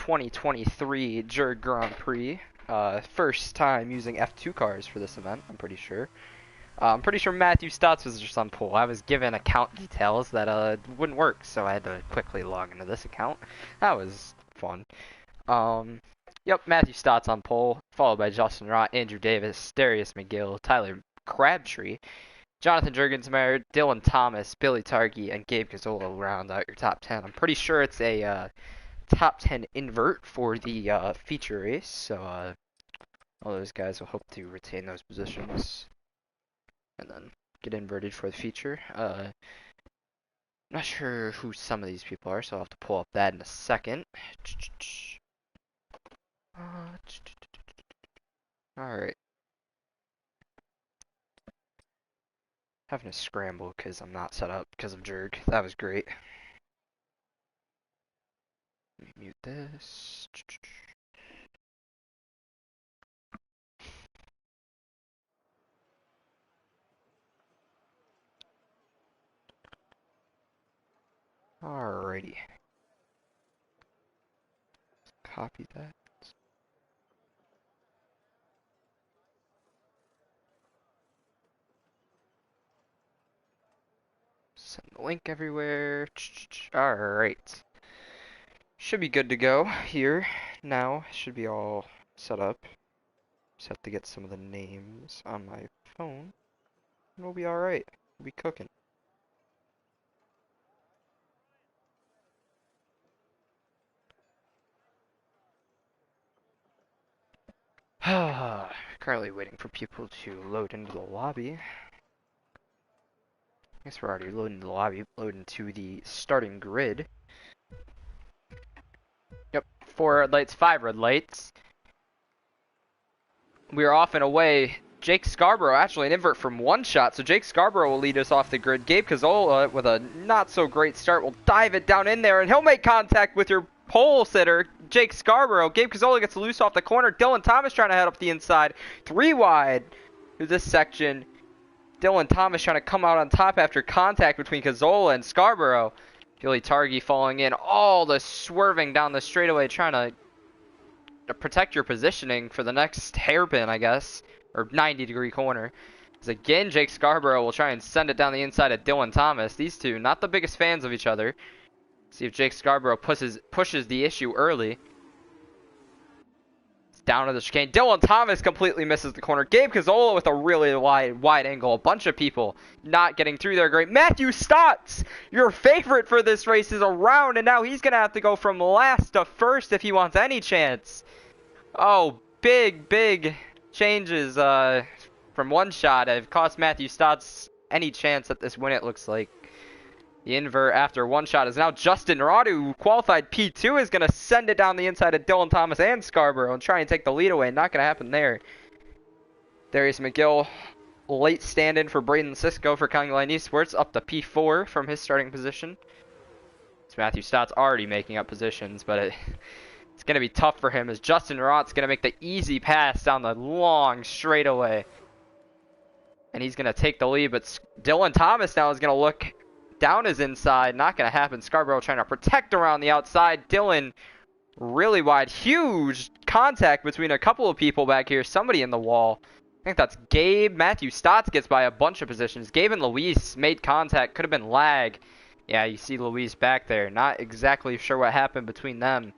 2023 Jurg Grand Prix. First time using F2 cars for this event, I'm pretty sure. I'm pretty sure Matthew Stotts was just on pole. I was given account details that wouldn't work, so I had to quickly log into this account. That was fun. Yep, Matthew Stotts on pole, followed by Justin Rott, Andrew Davis, Darius McGill, Tyler Crabtree, Jonathan Jurgensmeyer, Dylan Thomas, Billy Tarkey, and Gabe Gazzola round out your top 10. I'm pretty sure it's a top 10 invert for the feature race, so all those guys will hope to retain those positions and then get inverted for the feature. Not sure who some of these people are, so I'll have to pull up that in a second. Alright. Having to scramble because I'm not set up because of Jurg. That was great. Let me mute this. Alrighty. Copy that. Send the link everywhere. Alright. Should be good to go here now. Should be all set up. Just have to get some of the names on my phone. And we'll be alright. We'll be cooking. Currently waiting for people to load into the lobby. I guess we're already loading the lobby, loading to the starting grid. Yep, 4 red lights, 5 red lights. We are off and away. Jake Scarborough, actually an invert from one shot, so Jake Scarborough will lead us off the grid. Gabe Gazzola, with a not so great start, will dive it down in there, and he'll make contact with your pole sitter, Jake Scarborough. Gabe Gazzola gets loose off the corner. Dylan Thomas trying to head up the inside. 3 wide through this section. Dylan Thomas trying to come out on top after contact between Gazzola and Scarborough. Billy Tarkey falling in. All the swerving down the straightaway, trying to protect your positioning for the next hairpin, I guess, or 90-degree corner. As again, Jake Scarborough will try and send it down the inside of Dylan Thomas. These two, not the biggest fans of each other. See if Jake Scarborough pushes the issue early. It's down to the chicane. Dylan Thomas completely misses the corner. Gabe Gazzola with a really wide angle. A bunch of people not getting through there. Great. Matthew Stotts, your favorite for this race, is around, and now he's going to have to go from last to first if he wants any chance. Oh, big changes from one shot have cost Matthew Stotts any chance at this win, it looks like. The invert after one shot is now Justin Rott, who qualified P2, is going to send it down the inside of Dylan Thomas and Scarborough and try and take the lead away. Not going to happen there. Darius McGill, late stand-in for Braden Sisko for County Line Esports, up to P4 from his starting position. It's Matthew Stotts already making up positions, but it's going to be tough for him as Justin Rott's going to make the easy pass down the long straightaway. And he's going to take the lead, but Dylan Thomas now is going to look down his inside. Not going to happen. Scarborough trying to protect around the outside. Dylan really wide. Huge contact between a couple of people back here. Somebody in the wall. I think that's Gabe. Matthew Stotts gets by a bunch of positions. Gabe and Luis made contact. Could have been lag. Yeah, you see Luis back there. Not exactly sure what happened between them.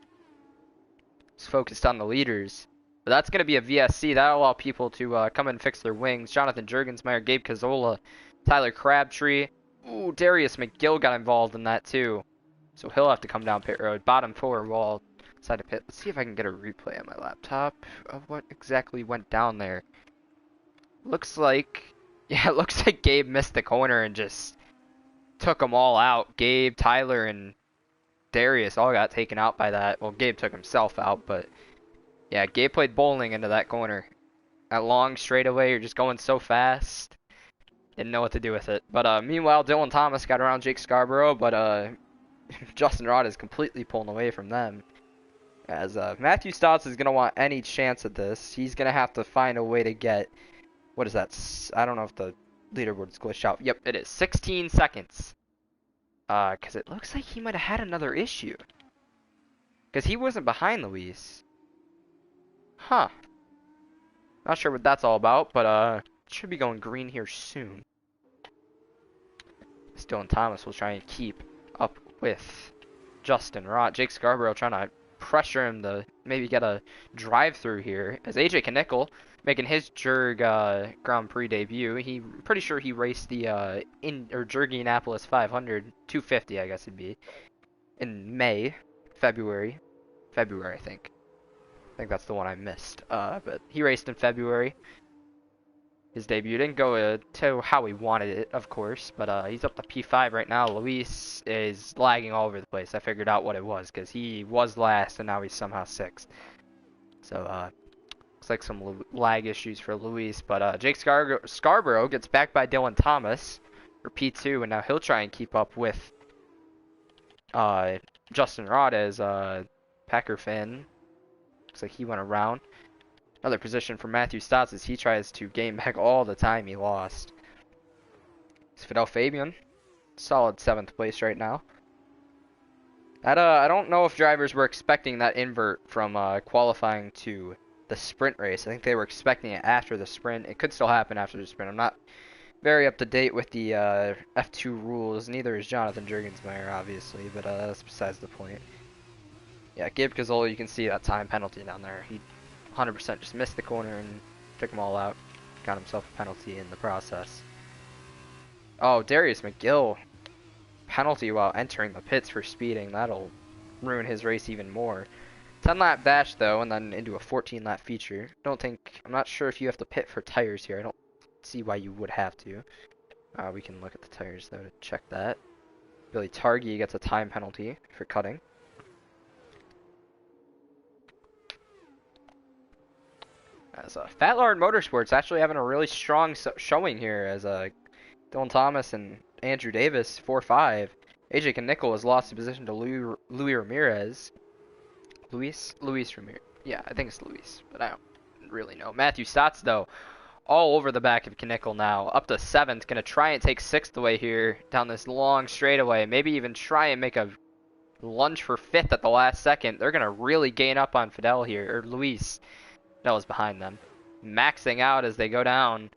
Just focused on the leaders. But that's going to be a VSC. That'll allow people to come and fix their wings. Jonathan Jurgensmeyer, Gabe Gazzola, Tyler Crabtree. Ooh, Darius McGill got involved in that too. So he'll have to come down pit road. Bottom 4 wall, side of pit. Let's see if I can get a replay on my laptop of what exactly went down there. Looks like, yeah, it looks like Gabe missed the corner and just took them all out. Gabe, Tyler, and Darius all got taken out by that. Well, Gabe took himself out, but yeah, Gabe played bowling into that corner. That long straightaway, you're just going so fast. Didn't know what to do with it. But meanwhile, Dylan Thomas got around Jake Scarborough, but Justin Rott is completely pulling away from them. As Matthew Stotts is going to want any chance at this. He's going to have to find a way to get, what is that? I don't know if the leaderboard's glitched out. Yep, it is. 16 seconds. Because it looks like he might have had another issue. Because he wasn't behind Luis. Huh. Not sure what that's all about, but should be going green here soon. Dylan Thomas will try and keep up with Justin Rott. Jake Scarborough trying to pressure him to maybe get a drive-through here. As AJ Knickel making his Jurg Grand Prix debut. Pretty sure he raced the Jurgianapolis 500, 250 I guess it'd be, in February, I think. I think that's the one I missed. But he raced in February. His debut didn't go to how he wanted it, of course, but he's up to P5 right now. Luis is lagging all over the place. I figured out what it was, because he was last, and now he's somehow 6th. So, looks like some lag issues for Luis, but Jake Scarborough gets back by Dylan Thomas for P2, and now he'll try and keep up with Justin Rott as Packer fan. Looks like he went around. Another position for Matthew Stotts as he tries to gain back all the time he lost. It's Fidel Fabian. Solid 7th place right now. I don't know if drivers were expecting that invert from qualifying to the sprint race. I think they were expecting it after the sprint. It could still happen after the sprint. I'm not very up to date with the F2 rules. Neither is Jonathan Jurgensmeyer, obviously, but that's besides the point. Yeah, Gabe Cazzola, you can see that time penalty down there. He 100% just missed the corner and took them all out. Got himself a penalty in the process. Oh, Darius McGill. Penalty while entering the pits for speeding. That'll ruin his race even more. 10-lap dash, though, and then into a 14-lap feature. I'm not sure if you have to pit for tires here. I don't see why you would have to. We can look at the tires, though, to check that. Billy Targi gets a time penalty for cutting. As Fat Lard Motorsports actually having a really strong showing here as Dylan Thomas and Andrew Davis 4-5. AJ Knickel has lost the position to Luis Ramirez. Luis Ramirez. Yeah, I think it's Luis, but I don't really know. Matthew Stotts, though, all over the back of Knickel now. Up to 7th. Going to try and take 6th away here down this long straightaway. Maybe even try and make a lunge for 5th at the last second. They're going to really gain up on Fidel here, or Luis. Fidel's behind them. Maxing out as they go down.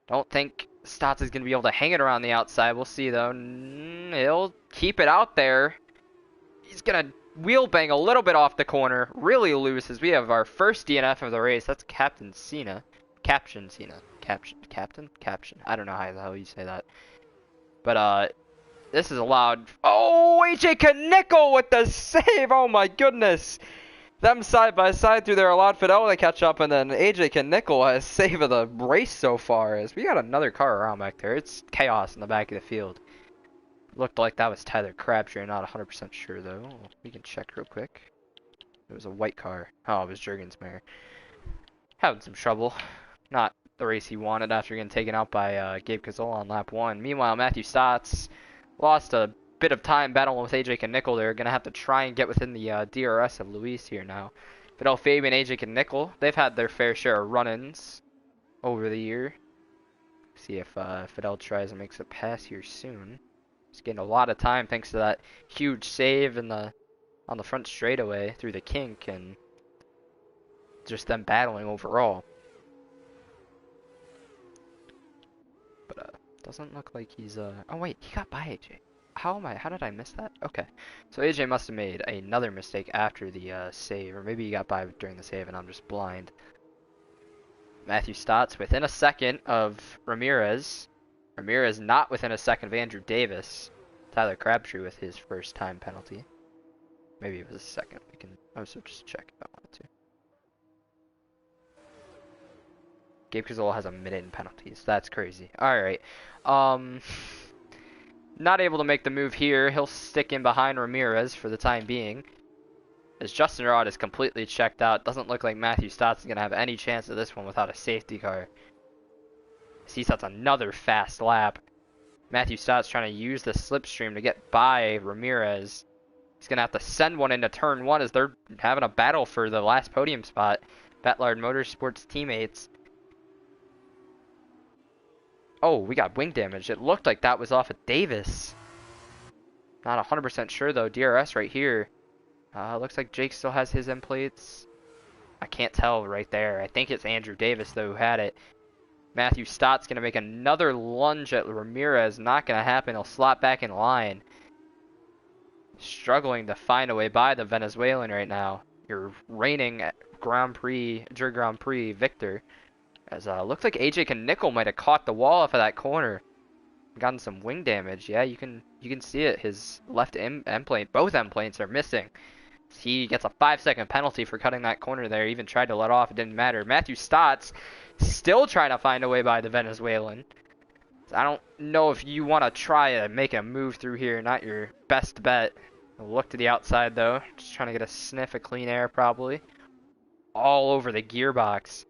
Don't think Stotts is going to be able to hang it around the outside. We'll see, though. He'll keep it out there. He's going to wheel bang a little bit off the corner. Really loose as we have our first DNF of the race. That's Captain Cena. Caption Cena. Captain? I don't know how the hell you say that. But, this is allowed. Oh, AJ Knickel with the save. Oh, my goodness. Them side by side through there allowed Fidel to catch up, and then AJ Knickel has save of the race so far as we got another car around back there. It's chaos in the back of the field. Looked like that was Tyler Crabtree. I'm not 100% sure though. We can check real quick. It was a white car. Oh, it was Jurgensmeyer. Having some trouble. Not the race he wanted after getting taken out by Gabe Cazzola on lap 1. Meanwhile, Matthew Stotts lost a bit of time battling with AJ Knickel. They're going to have to try and get within the DRS of Luis here now. Fidel Fabian and AJ Knickel, they've had their fair share of run-ins over the year. See if Fidel tries and makes a pass here soon. He's getting a lot of time thanks to that huge save on the front straightaway through the kink and just them battling overall. But doesn't look like he's oh wait, he got by AJ. How did I miss that? Okay. So AJ must have made another mistake after the save, or maybe he got by during the save and I'm just blind. Matthew Stotts within a second of Ramirez. Ramirez not within a second of Andrew Davis. Tyler Crabtree with his first time penalty. Maybe it was a second. We can also just check if I wanted to. Gabe Cazzola has a minute in penalties. That's crazy. Alright. Not able to make the move here. He'll stick in behind Ramirez for the time being. As Justin Rott is completely checked out. Doesn't look like Matthew Stotts is going to have any chance of this one without a safety car. As he sets another fast lap. Matthew Stotts trying to use the slipstream to get by Ramirez. He's going to have to send one into turn 1 as they're having a battle for the last podium spot. Batlard Motorsports teammates. Oh, we got wing damage. It looked like that was off of Davis. Not 100% sure though. DRS right here. Looks like Jake still has his end plates. I can't tell right there. I think it's Andrew Davis, though, who had it. Matthew Stott's going to make another lunge at Ramirez. Not going to happen. He'll slot back in line. Struggling to find a way by the Venezuelan right now. Your reigning Grand Prix, Jurg Grand Prix victor. As looks like AJ Knickel might have caught the wall off of that corner. Gotten some wing damage. Yeah, you can see it. His left end plate, both end plates are missing. He gets a 5-second penalty for cutting that corner there. Even tried to let off. It didn't matter. Matthew Stott's still trying to find a way by the Venezuelan. I don't know if you want to try to make a move through here. Not your best bet. I'll look to the outside, though. Just trying to get a sniff of clean air, probably. All over the gearbox.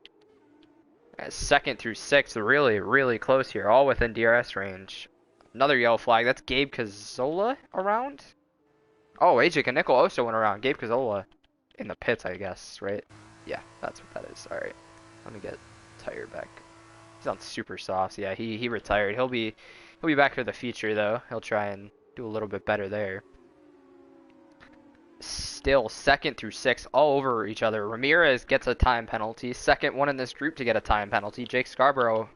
Second through sixth, really, really close here. All within DRS range. Another yellow flag. That's Gabe Cazzola around? Oh, AJ Knickel also went around. Gabe Cazzola in the pits, I guess, right? Yeah, that's what that is. All right. Let me get tire back. He's on super softs. Yeah, he retired. He'll be back for the future, though. He'll try and do a little bit better there. Still second through sixth, all over each other. Ramirez gets a time penalty. Second one in this group to get a time penalty. Jake Scarborough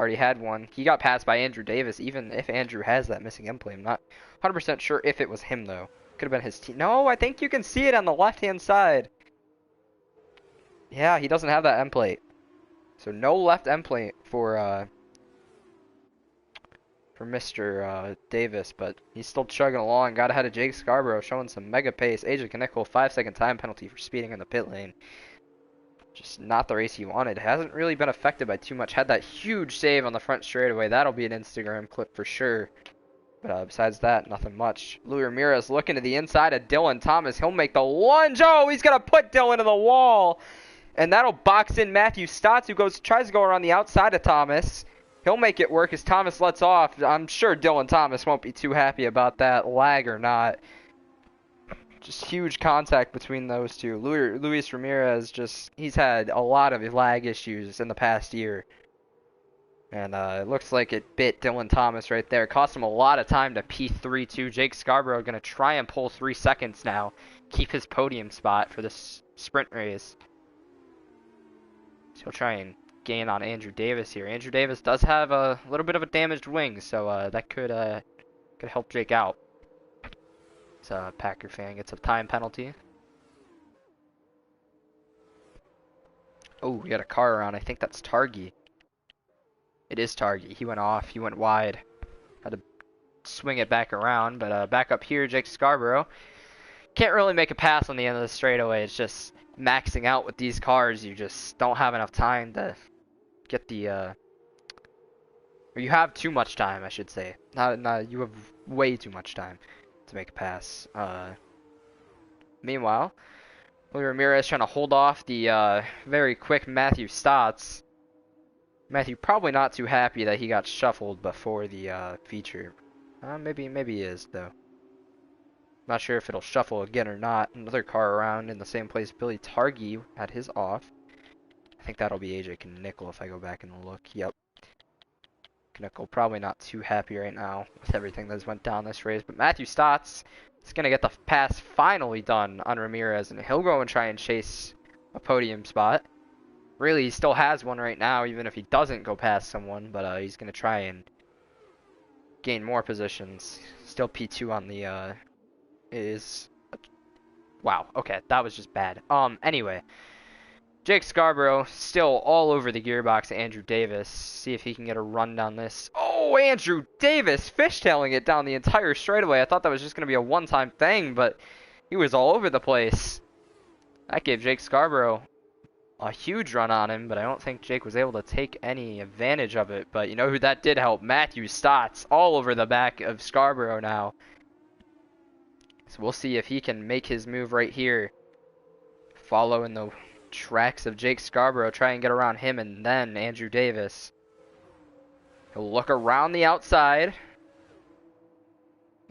already had one. He got passed by Andrew Davis, even if Andrew has that missing end plate. I'm not 100% sure if it was him, though. Could have been his team. No, I think you can see it on the left-hand side. Yeah, he doesn't have that end plate. So no left end plate for Mr. Davis, but he's still chugging along. Got ahead of Jake Scarborough, showing some mega pace. AJ Knickel, 5-second time penalty for speeding in the pit lane. Just not the race he wanted. Hasn't really been affected by too much. Had that huge save on the front straightaway. That'll be an Instagram clip for sure. But besides that, nothing much. Louis Ramirez looking to the inside of Dylan Thomas. He'll make the lunge. Oh, he's going to put Dylan to the wall. And that'll box in Matthew Stotts, who tries to go around the outside of Thomas. He'll make it work as Thomas lets off. I'm sure Dylan Thomas won't be too happy about that, lag or not. Just huge contact between those two. Luis Ramirez, he's had a lot of lag issues in the past year. And it looks like it bit Dylan Thomas right there. Cost him a lot of time to P3 too. Jake Scarborough going to try and pull 3 seconds now. Keep his podium spot for this sprint race. So he'll try and gain on Andrew Davis here. Andrew Davis does have a little bit of a damaged wing, so that could help Jake out. So Packer fan gets a time penalty. Oh, we got a car around. I think that's Targi. It is Targi. He went off. He went wide. Had to swing it back around, but back up here, Jake Scarborough. Can't really make a pass on the end of the straightaway. It's just maxing out with these cars. You just don't have enough time to get the or you have too much time, I should say. Not you have way too much time to make a pass. Meanwhile, Louis Ramirez trying to hold off the very quick Matthew Stotts. Matthew probably not too happy that he got shuffled before the feature. Maybe he is, though. Not sure if it'll shuffle again or not. Another car around in the same place. Billy Targi had his off. I think that'll be AJ Knickel if I go back and look. Yep. Knickel probably not too happy right now with everything that's went down this race. But Matthew Stotts is going to get the pass finally done on Ramirez. And he'll go and try and chase a podium spot. Really, he still has one right now, even if he doesn't go past someone. But he's going to try and gain more positions. Still P2 on the... Wow, okay, that was just bad. Anyway. Jake Scarborough still all over the gearbox. Andrew Davis. See if he can get a run down this. Oh, Andrew Davis fishtailing it down the entire straightaway. I thought that was just going to be a one-time thing, but he was all over the place. That gave Jake Scarborough a huge run on him, but I don't think Jake was able to take any advantage of it. But you know who that did help? Matthew Stotts all over the back of Scarborough now. So we'll see if he can make his move right here. Follow in the tracks of Jake Scarborough, try and get around him and then Andrew Davis. He'll look around the outside.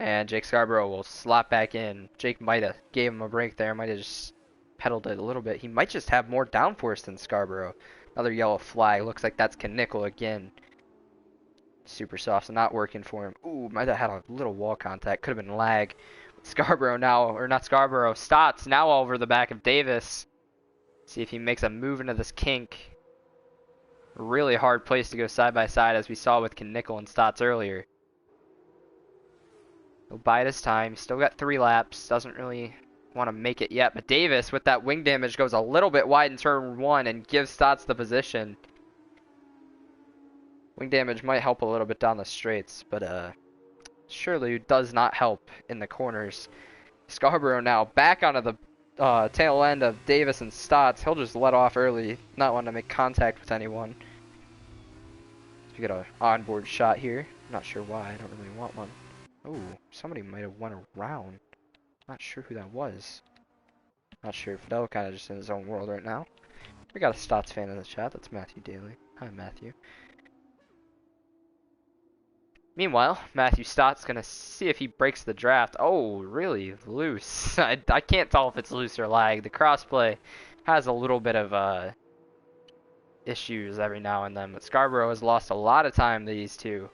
And Jake Scarborough will slot back in. Jake might have gave him a break there, might have just pedaled it a little bit. He might just have more downforce than Scarborough. Another yellow flag. Looks like that's Knickel again. Super soft's not working for him. Ooh, might have had a little wall contact. Could have been lag. Scarborough now, or not Scarborough, Stotts now over the back of Davis. See if he makes a move into this kink. Really hard place to go side by side, as we saw with Nickel and Stotts earlier. He'll bide his time. Still got 3 laps. Doesn't really want to make it yet. But Davis, with that wing damage, goes a little bit wide in turn 1 and gives Stotts the position. Wing damage might help a little bit down the straights, but surely does not help in the corners. Scarborough now back onto the tail end of Davis and Stotts. He'll just let off early, not wanting to make contact with anyone. So we get an onboard shot here. Not sure why. I don't really want one. Oh, somebody might have went around. Not sure who that was. Not sure. Fidel kind of just in his own world right now. We got a Stotts fan in the chat. That's Matthew Daly. Hi, Matthew. Meanwhile, Matthew Stott's going to see if he breaks the draft. Oh, really loose. I can't tell if it's loose or lag. The crossplay has a little bit of issues every now and then. But Scarborough has lost a lot of time to these two.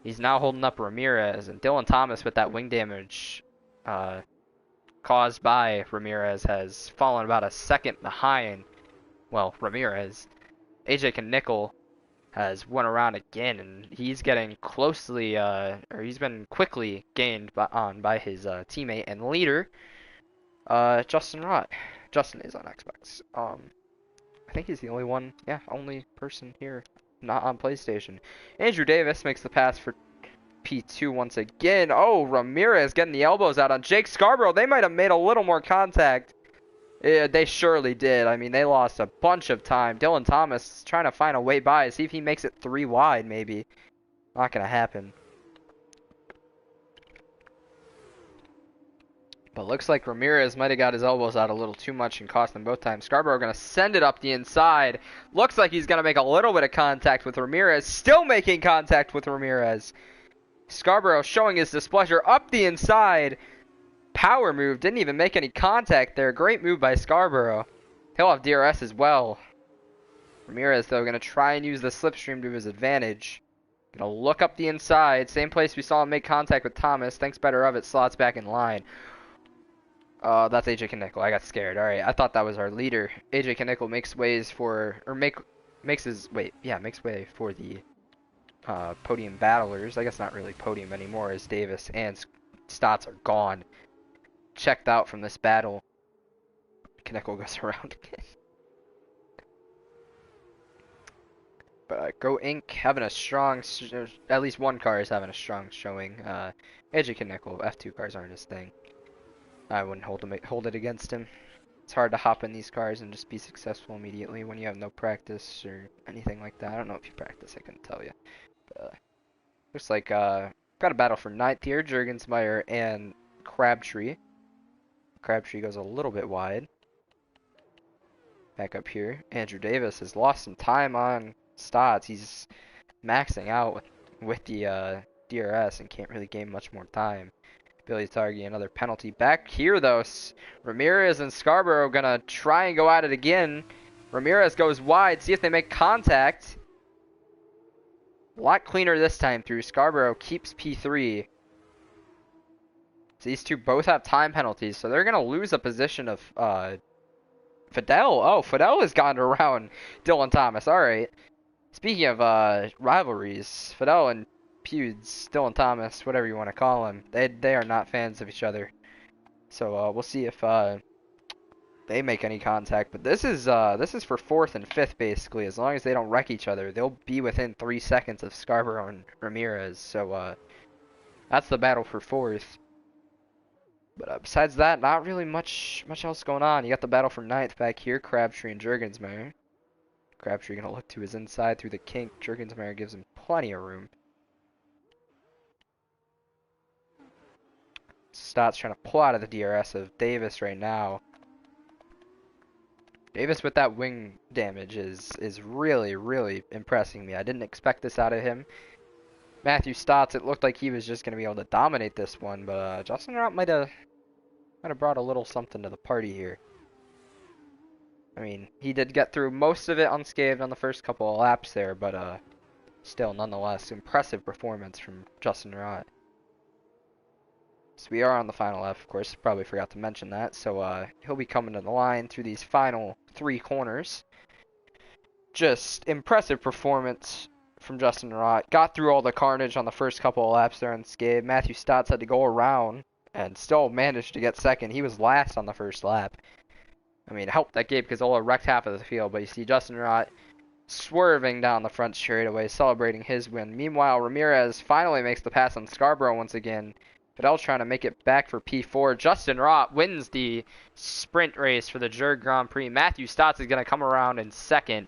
He's now holding up Ramirez. And Dylan Thomas, with that wing damage caused by Ramirez, has fallen about a second behind. Well, Ramirez. AJ Nickel has went around again, and he's getting closely, or he's been quickly gained by his teammate and leader, Justin Rott. Justin is on Xbox. I think he's the only one, only person here not on PlayStation. Andrew Davis makes the pass for P2 once again. Oh, Ramirez getting the elbows out on Jake Scarborough. They might have made a little more contact. Yeah, they surely did. I mean, they lost a bunch of time. Dylan Thomas trying to find a way by. See if he makes it 3 wide, maybe. Not going to happen. But looks like Ramirez might have got his elbows out a little too much and cost them both times. Scarborough going to send it up the inside. Looks like he's going to make a little bit of contact with Ramirez. Still making contact with Ramirez. Scarborough showing his displeasure up the inside. Power move, didn't even make any contact there. Great move by Scarborough. He'll have DRS as well. Ramirez, though, going to try and use the slipstream to his advantage. Going to look up the inside. Same place we saw him make contact with Thomas. Thinks better of it. Slots back in line. That's AJ Nickel. I got scared. Alright, I thought that was our leader. AJ Nickel makes ways for, or makes way for the podium battlers. I guess not really podium anymore, as Davis and Stotts are gone. Checked out from this battle. Nickel goes around again. But Go Inc. having a strong, at least one car is having a strong showing. AJ Nickel, F2 cars aren't his thing. I wouldn't hold it against him. It's hard to hop in these cars and just be successful immediately when you have no practice or anything like that. I don't know if you practice, I couldn't tell you. But, looks like got a battle for 9th here. Jurgensmeyer and Crabtree. Crabtree goes a little bit wide. Back up here. Andrew Davis has lost some time on Stotts. He's maxing out with the DRS and can't really gain much more time. Billy Targi, another penalty. Back here, though, Ramirez and Scarborough gonna try and go at it again. Ramirez goes wide. See if they make contact. A lot cleaner this time through. Scarborough keeps P3. So these two both have time penalties, so they're going to lose a position of Fidel. Oh, Fidel has gone around Dylan Thomas. All right. Speaking of rivalries, Fidel and Pewds, Dylan Thomas, whatever you want to call him, they are not fans of each other. So we'll see if they make any contact. But this is for 4th and 5th basically. As long as they don't wreck each other, they'll be within 3 seconds of Scarborough and Ramirez. So that's the battle for 4th. But besides that, not really much else going on. You got the battle for 9th back here, Crabtree and Jurgensmeyer. Crabtree gonna look to his inside through the kink. Jurgensmeyer gives him plenty of room. Stotts trying to pull out of the DRS of Davis right now. Davis with that wing damage is really, really impressing me. I didn't expect this out of him. Matthew Stotts, it looked like he was just going to be able to dominate this one, but Justin Rott might have brought a little something to the party here. I mean, he did get through most of it unscathed on the first couple of laps there, but still, nonetheless, impressive performance from Justin Rott. So we are on the final lap, of course. Probably forgot to mention that. So he'll be coming to the line through these final 3 corners. Just impressive performance from Justin Rott. Got through all the carnage on the first couple of laps there unscathed. Matthew Stotts had to go around and still managed to get second. He was last on the first lap. I mean, it helped that Gabe Gazzola wrecked half of the field, but you see Justin Rott swerving down the front straightaway, celebrating his win. Meanwhile, Ramirez finally makes the pass on Scarborough once again. Fidel's trying to make it back for P4. Justin Rott wins the sprint race for the Jurg Grand Prix. Matthew Stotts is going to come around in second.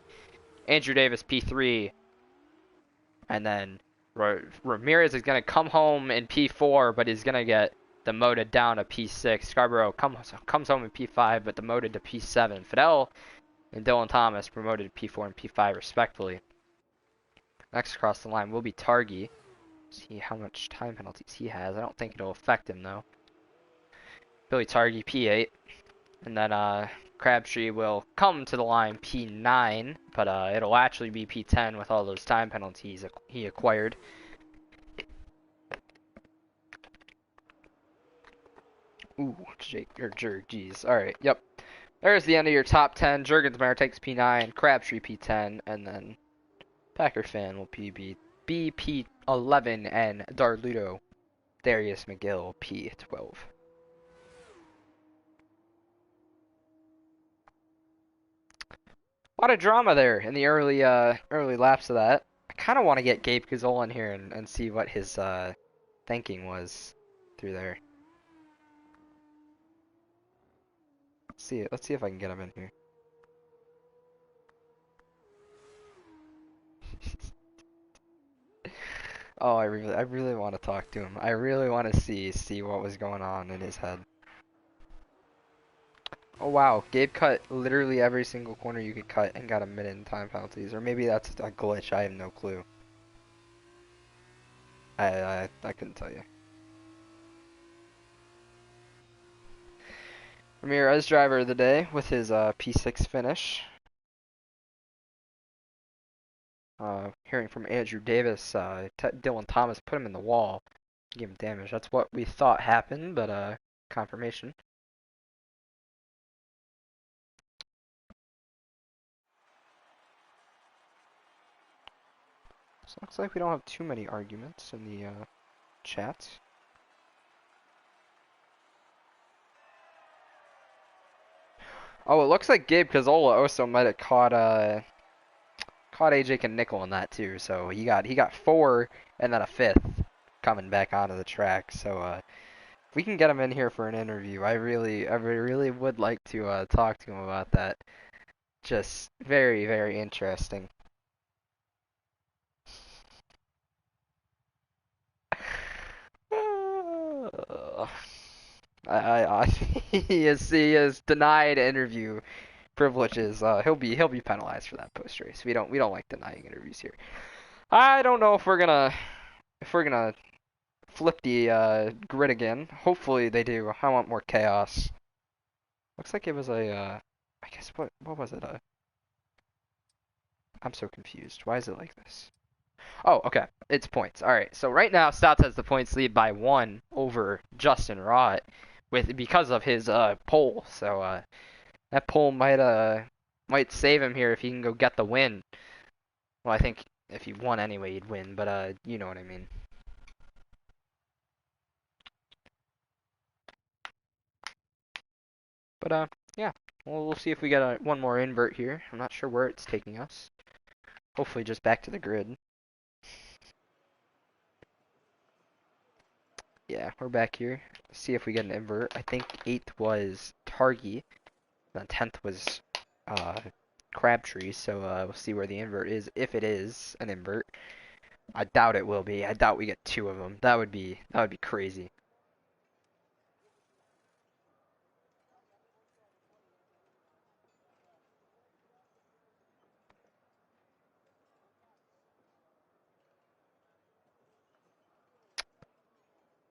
Andrew Davis P3. And then Ramirez is going to come home in P4, but he's going to get demoted down to P6. Scarborough comes home in P5, but demoted to P7. Fidel and Dylan Thomas promoted to P4 and P5 respectively. Next across the line will be Targi. See how much time penalties he has. I don't think it'll affect him though. Billy Targi P8. And then Crabtree will come to the line P9, but it'll actually be P10 with all those time penalties he acquired. Ooh, Jurg, geez. Alright, yep. There's the end of your top 10. Jurgensmeyer takes P9, Crabtree P10, and then Packer Fan will be P11, and Darludo Darius McGill P12. A lot of drama there in the early laps of that. I kind of want to get Gabe Gazzola in here and see what his thinking was through there. Let's see if I can get him in here. Oh, I really want to talk to him. I really want to see what was going on in his head. Oh wow, Gabe cut literally every single corner you could cut and got a minute in time penalties, or maybe that's a glitch. I have no clue. I couldn't tell you. Ramirez driver of the day with his P6 finish. Hearing from Andrew Davis, Dylan Thomas put him in the wall, gave him damage. That's what we thought happened, but confirmation. So it looks like we don't have too many arguments in the chat. Oh, it looks like Gabe Gazzola also might have caught AJ Nickel in that too. So he got 4 and then a 5th coming back onto the track. So if we can get him in here for an interview, I really would like to talk to him about that. Just very, very interesting. He is denied interview privileges. He'll be penalized for that post race. We don't like denying interviews here. I don't know if we're gonna flip the grid again. Hopefully they do. I want more chaos. Looks like it was a I guess what was it? I'm so confused. Why is it like this? Oh, okay. It's points. All right. So right now, Stotts has the points lead by 1 over Justin Rott because of his pole. So that pole might save him here if he can go get the win. Well, I think if he won anyway, he'd win. But you know what I mean. But yeah. We'll see if we get one more invert here. I'm not sure where it's taking us. Hopefully, just back to the grid. Yeah, we're back here. See if we get an invert. I think 8th was Targi. And 10th was Crabtree. So we'll see where the invert is. If it is an invert. I doubt it will be. I doubt we get 2 of them. That would be crazy.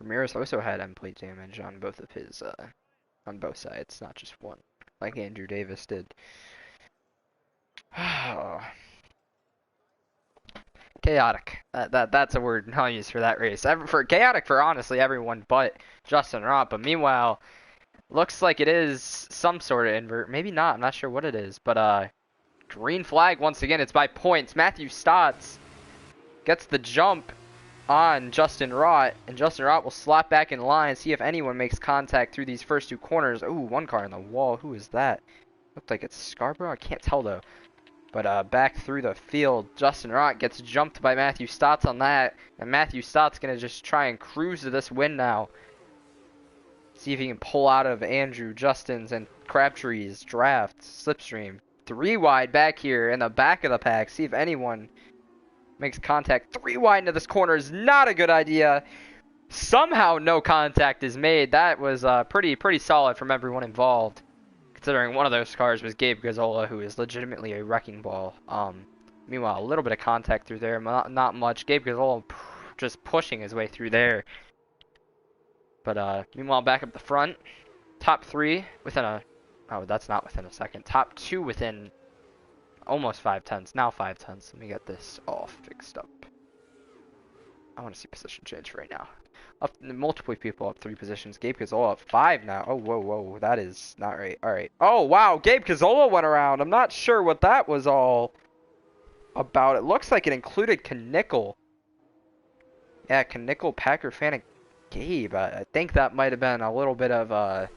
Ramirez also had end plate damage on both of his on both sides, not just one, like Andrew Davis did. Can't Chaotic. That's a word I'll use for that race. For chaotic for honestly everyone but Justin Rott. But meanwhile, looks like it is some sort of invert. Maybe not. I'm not sure what it is. But green flag once again. It's by points. Matthew Stotts gets the jump on Justin Rott, and Justin Rott will slap back in line, see if anyone makes contact through these first two corners. Ooh, one car on the wall. Who is that? Looked like it's Scarborough. I can't tell though. But back through the field, Justin Rott gets jumped by Matthew Stotts on that, and Matthew Stotts gonna just try and cruise to this win now. See if he can pull out of Andrew, Justin's, and Crabtree's draft slipstream. 3 wide back here in the back of the pack. See if anyone makes contact. 3 wide into this corner is not a good idea. Somehow no contact is made. That was pretty solid from everyone involved, considering one of those cars was Gabe Gazzola, who is legitimately a wrecking ball. Meanwhile, a little bit of contact through there, not much. Gabe Gazzola just pushing his way through there. But meanwhile, back up the front, top 3 within a... Oh, that's not within a second. Top 2 within almost 5/10. Now 5/10. Let me get this all fixed up. I want to see position change right now. Up multiple people up 3 positions. Gabe Gazzola up 5 now. Oh, whoa. That is not right. All right. Oh, wow. Gabe Gazzola went around. I'm not sure what that was all about. It looks like it included Knickel. Yeah, Knickel, Packer fan, and Gabe. I think that might have been a little bit of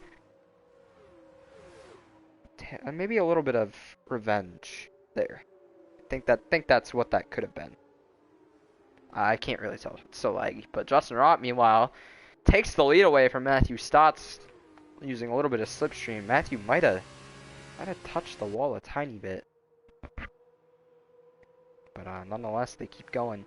maybe a little bit of revenge there. I think that's what that could have been. I can't really tell. It's so laggy. But Justin Rott, meanwhile, takes the lead away from Matthew Stotts using a little bit of slipstream. Matthew might have touched the wall a tiny bit. But nonetheless, they keep going.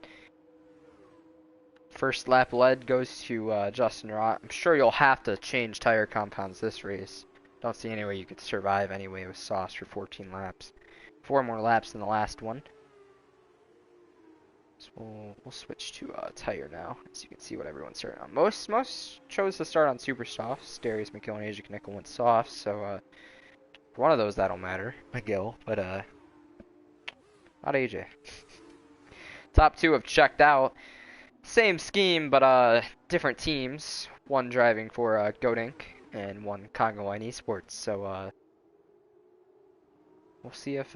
First lap lead goes to Justin Rott. I'm sure you'll have to change tire compounds this race. Don't see any way you could survive anyway with sauce for 14 laps. 4 more laps than the last one. So we'll switch to tire now, so you can see what everyone's starting on. Most chose to start on super softs. Darius McGill and AJ Knickel went soft, so for one of those that'll matter, McGill, but not AJ. Top 2 have checked out. Same scheme, but different teams. One driving for Goat Inc. and one Congo Line Esports. So we'll see if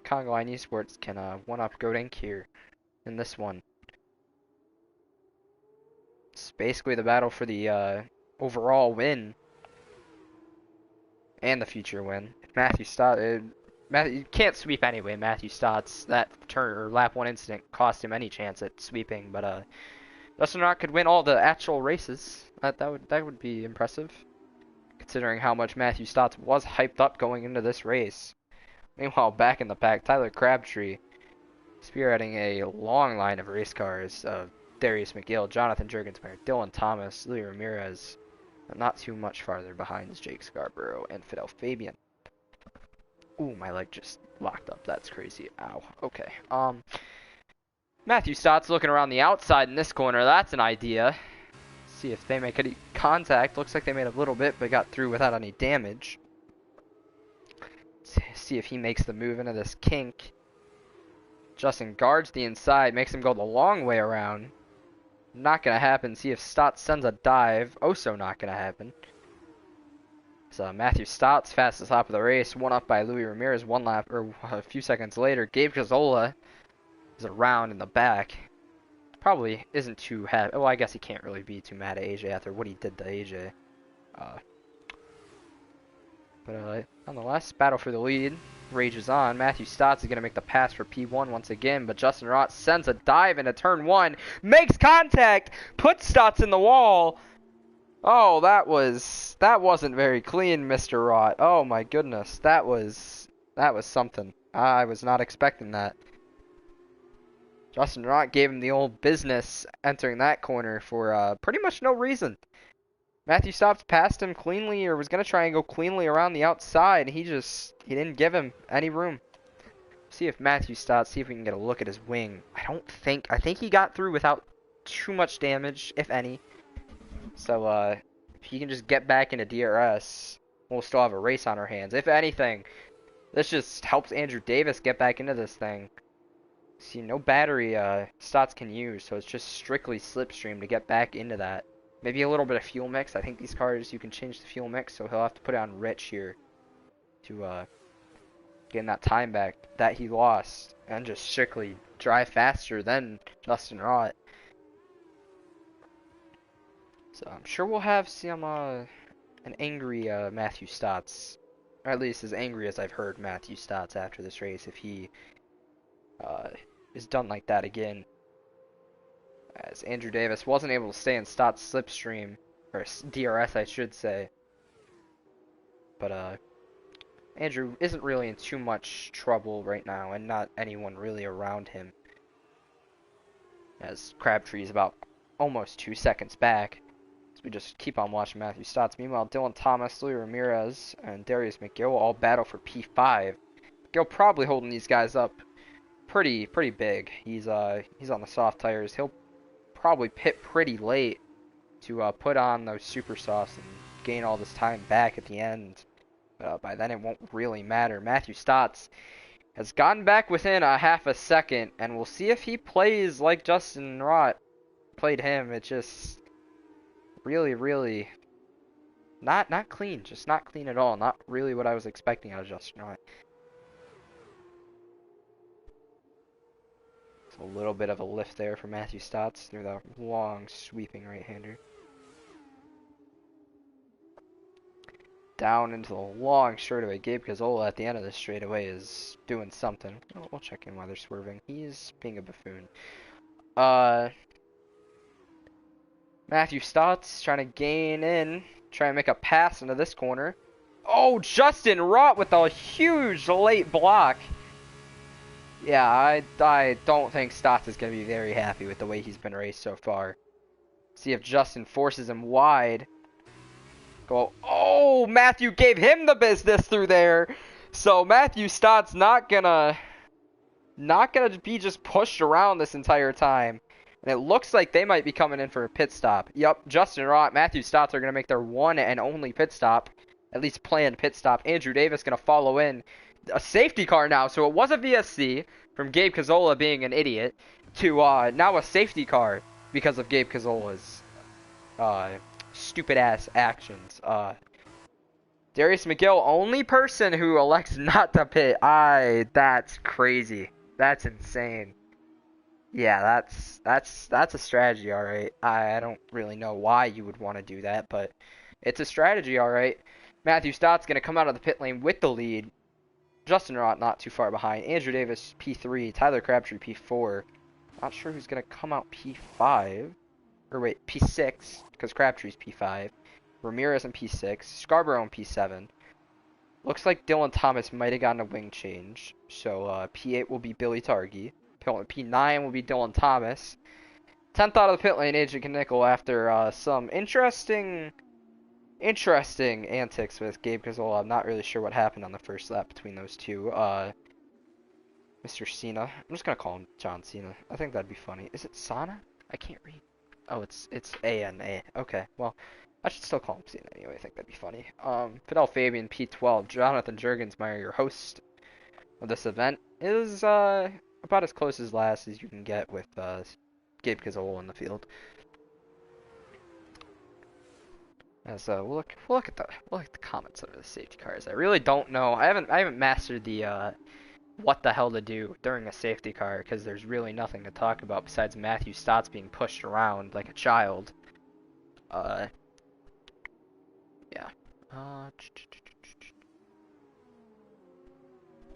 Congo Line Esports can one-up Goat Inc. here in this one. It's basically the battle for the overall win and the future win. Matthew Stott, you can't sweep anyway. Matthew Stotts, that turn or lap 1 incident cost him any chance at sweeping, but Justin Rott could win all the actual races. That would be impressive, considering how much Matthew Stotts was hyped up going into this race. Meanwhile, back in the pack, Tyler Crabtree spearheading a long line of race cars of Darius McGill, Jonathan Jurgensmeyer, Dylan Thomas, Louis Ramirez. Not too much farther behind is Jake Scarborough and Fidel Fabian. Ooh, my leg just locked up. That's crazy. Ow. Okay. Matthew Stotts looking around the outside in this corner. That's an idea. See if they make any contact. Looks like they made a little bit, but got through without any damage. See if he makes the move into this kink. Justin guards the inside, makes him go the long way around. Not gonna happen. See if Stotts sends a dive. Also not gonna happen. So Matthew Stotts, fastest lap of the race, one up by Louis Ramirez. One lap, or a few seconds later, Gabe Gazzola is around in the back. Probably isn't too happy. Well, I guess he can't really be too mad at AJ after what he did to AJ. But nonetheless, battle for the lead rages on. Matthew Stotts is going to make the pass for P1 once again, but Justin Rott sends a dive into turn 1, makes contact, puts Stotts in the wall. Oh, that wasn't very clean, Mr. Rott. Oh my goodness, that was something. I was not expecting that. Justin Rott gave him the old business entering that corner for pretty much no reason. Matthew Stotts passed him cleanly, or was going to try and go cleanly around the outside. He didn't give him any room. See if Matthew Stotts, see if we can get a look at his wing. I think he got through without too much damage, if any. So, if he can just get back into DRS, we'll still have a race on our hands. If anything, this just helps Andrew Davis get back into this thing. See, no battery Stotts can use, so it's just strictly slipstream to get back into that. Maybe a little bit of fuel mix. I think these cars, you can change the fuel mix, so he'll have to put it on rich here to getting that time back that he lost, and just strictly drive faster than Justin Rott. So I'm sure we'll have some an angry Matthew Stotts, or at least as angry as I've heard Matthew Stotts after this race, if he is done like that again. As Andrew Davis wasn't able to stay in Stotts slipstream, or DRS I should say, but Andrew isn't really in too much trouble right now, and not anyone really around him, as Crabtree is about almost 2 seconds back. So we just keep on watching Matthew Stotts. Meanwhile, Dylan Thomas, Louis Ramirez, and Darius McGill all battle for P5. McGill probably holding these guys up pretty big. He's on the soft tires. He'll probably pit pretty late to put on those super softs and gain all this time back at the end. By then it won't really matter. Matthew Stotts has gotten back within a half a second, and we'll see if he plays like Justin Rott played him. It's just really not clean. Just not clean at all. Not really what I was expecting out of Justin Rott. So a little bit of a lift there for Matthew Stotts through the long sweeping right-hander. Down into the long straightaway. Gabe Cazzola at the end of this straightaway is doing something. We'll check in while they're swerving. He's being a buffoon. Matthew Stotts trying to gain in, trying to make a pass into this corner. Oh, Justin Rott with a huge late block. Yeah, I don't think Stotts is going to be very happy with the way he's been raced so far. See if Justin forces him wide. Go. Oh, Matthew gave him the business through there. So Matthew Stotts not gonna be just pushed around this entire time. And it looks like they might be coming in for a pit stop. Yup, Justin Rott, Matthew Stotts are gonna make their one and only pit stop, at least planned pit stop. Andrew Davis gonna follow in. A safety car now, so it was a VSC from Gabe Cazzola being an idiot to now a safety car because of Gabe Cazzola's stupid ass actions. Darius McGill, only person who elects not to pit. That's crazy. That's insane. Yeah, that's a strategy, all right. I don't really know why you would want to do that, but it's a strategy, all right. Matthew Stott's gonna come out of the pit lane with the lead. Justin Rott not too far behind. Andrew Davis P3, Tyler Crabtree P4. Not sure who's gonna come out P5. Or wait, P6, because Crabtree's P5. Ramirez in P6. Scarborough in P7. Looks like Dylan Thomas might have gotten a wing change. So P8 will be Billy Targi. P9 will be Dylan Thomas. 10th out of the pit lane, AJ Nickel after some interesting antics with Gabe Cazzola. I'm not really sure what happened on the first lap between those two. Mr. Cena. I'm just going to call him John Cena. I think that'd be funny. Is it Sana? I can't read. Oh, it's A-N-A. Okay, well, I should still call him Cena anyway. I think that'd be funny. Fidel Fabian, P12. Jonathan Jurgensmeyer, your host of this event, is about as close as last as you can get with Gabe Cazzola in the field. As we'll look at the comments under the safety cars. I really don't know. I haven't mastered the what the hell to do during a safety car, because there's really nothing to talk about besides Matthew Stotts being pushed around like a child. Yeah.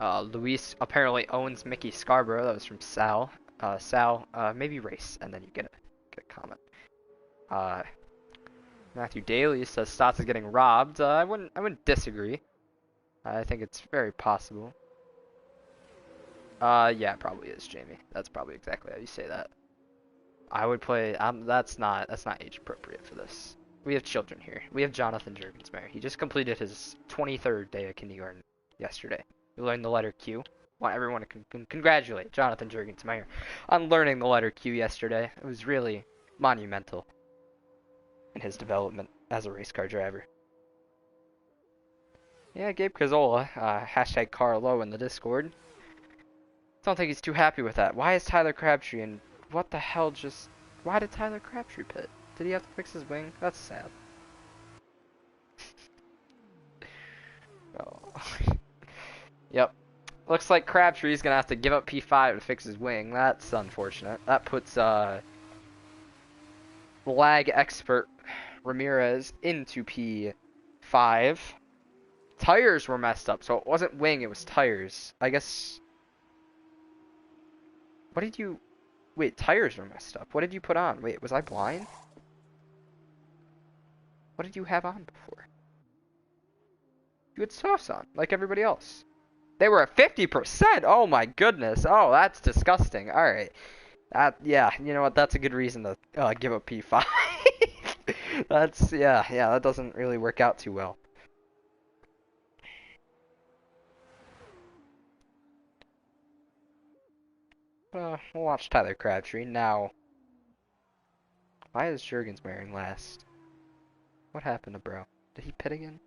Luis apparently owns Mickey Scarborough. That was from Sal. Sal, maybe race, and then you get a comment. Matthew Daly says Stotts is getting robbed. I wouldn't disagree. I think it's very possible. Yeah, it probably is, Jamie. That's probably exactly how you say that. I would play. That's not age appropriate for this. We have children here. We have Jonathan Jurgensmeyer. He just completed his 23rd day of kindergarten yesterday. He learned the letter Q. I want everyone to congratulate Jonathan Jurgensmeyer on learning the letter Q yesterday. It was really monumental in his development as a race car driver. Yeah, Gabe Cazzola, hashtag Carlo in the Discord. Don't think he's too happy with that. Why is Tyler Crabtree and what the hell just... Why did Tyler Crabtree pit? Did he have to fix his wing? That's sad. Oh. Yep. Looks like Crabtree's gonna have to give up P5 to fix his wing. That's unfortunate. That puts lag expert Ramirez into P5. Tires were messed up, so it wasn't wing, it was tires. I guess... What did you... Wait, tires were messed up. What did you put on? Wait, was I blind? What did you have on before? You had softs on, like everybody else. They were at 50%! Oh my goodness. Oh, that's disgusting. Alright. Yeah, you know what? That's a good reason to give up P5. That's, yeah, that doesn't really work out too well. We'll watch Tyler Crabtree. Now, why is Jurgens wearing last? What happened to bro? Did he pit again?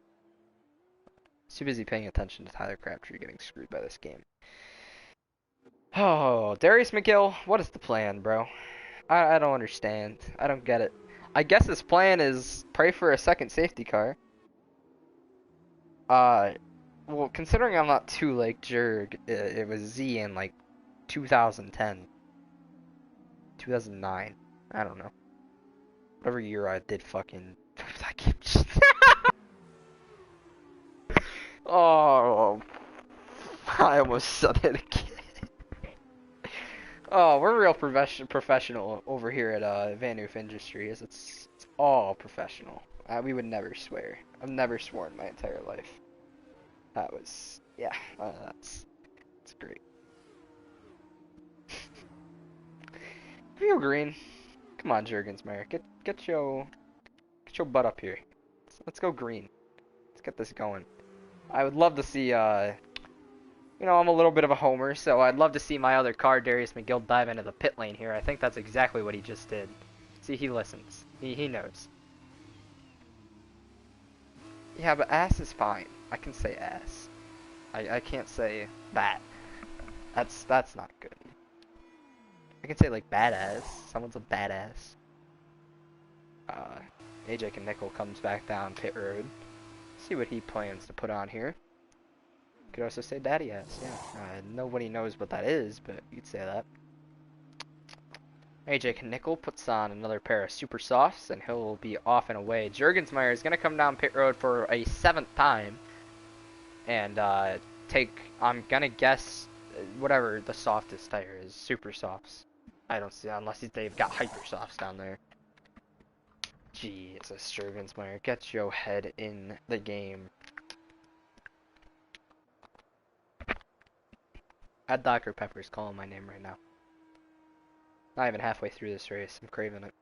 He's too busy paying attention to Tyler Crabtree getting screwed by this game. Oh, Darius McGill, what is the plan, bro? I don't understand. I don't get it. I guess his plan is pray for a second safety car. Well, considering I'm not too like Jurg, it was Z in like 2010, 2009. I don't know. Whatever year I did fucking. I keep. Oh, I almost said it again. Oh, we're real professional over here at Van Hoof Industries. It's all professional. We would never swear. I've never sworn my entire life. That was, yeah, that's great. Real green. Come on, Jurgensmeyer. Get your butt up here. Let's go green. Let's get this going. I would love to see, you know, I'm a little bit of a homer, so I'd love to see my other car, Darius McGill, dive into the pit lane here. I think that's exactly what he just did. See, he listens. He knows. Yeah, but ass is fine. I can say ass. I can't say that. That's not good. I can say like badass. Someone's a badass. AJ Nickel comes back down pit road. See what he plans to put on here. Could also say daddy ass, yeah. Nobody knows what that is, but you could say that. AJ Nickel puts on another pair of super softs, and he'll be off and away. Jurgensmeyer is going to come down pit road for a 7th time. And take, I'm going to guess, whatever the softest tire is. Super softs. I don't see, unless they've got hyper softs down there. Jesus, Jurgensmeyer, get your head in the game. Add Dr. Pepper's calling my name right now. Not even halfway through this race. I'm craving it.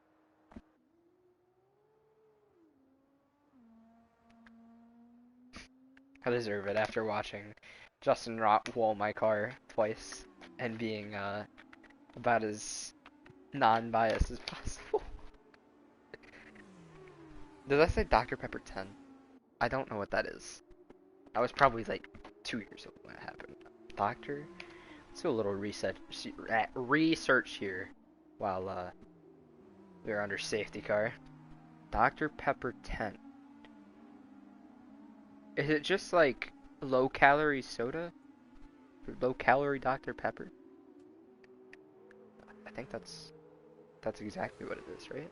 I deserve it after watching Justin Rott wall my car twice and being about as non-biased as possible. Did I say Dr. Pepper 10? I don't know what that is. I was probably like 2 years old when it happened. Doctor? Let's do a little research here while we're under safety car. Dr. Pepper 10. Is it just like low calorie soda? Low calorie Dr. Pepper? I think that's exactly what it is, right?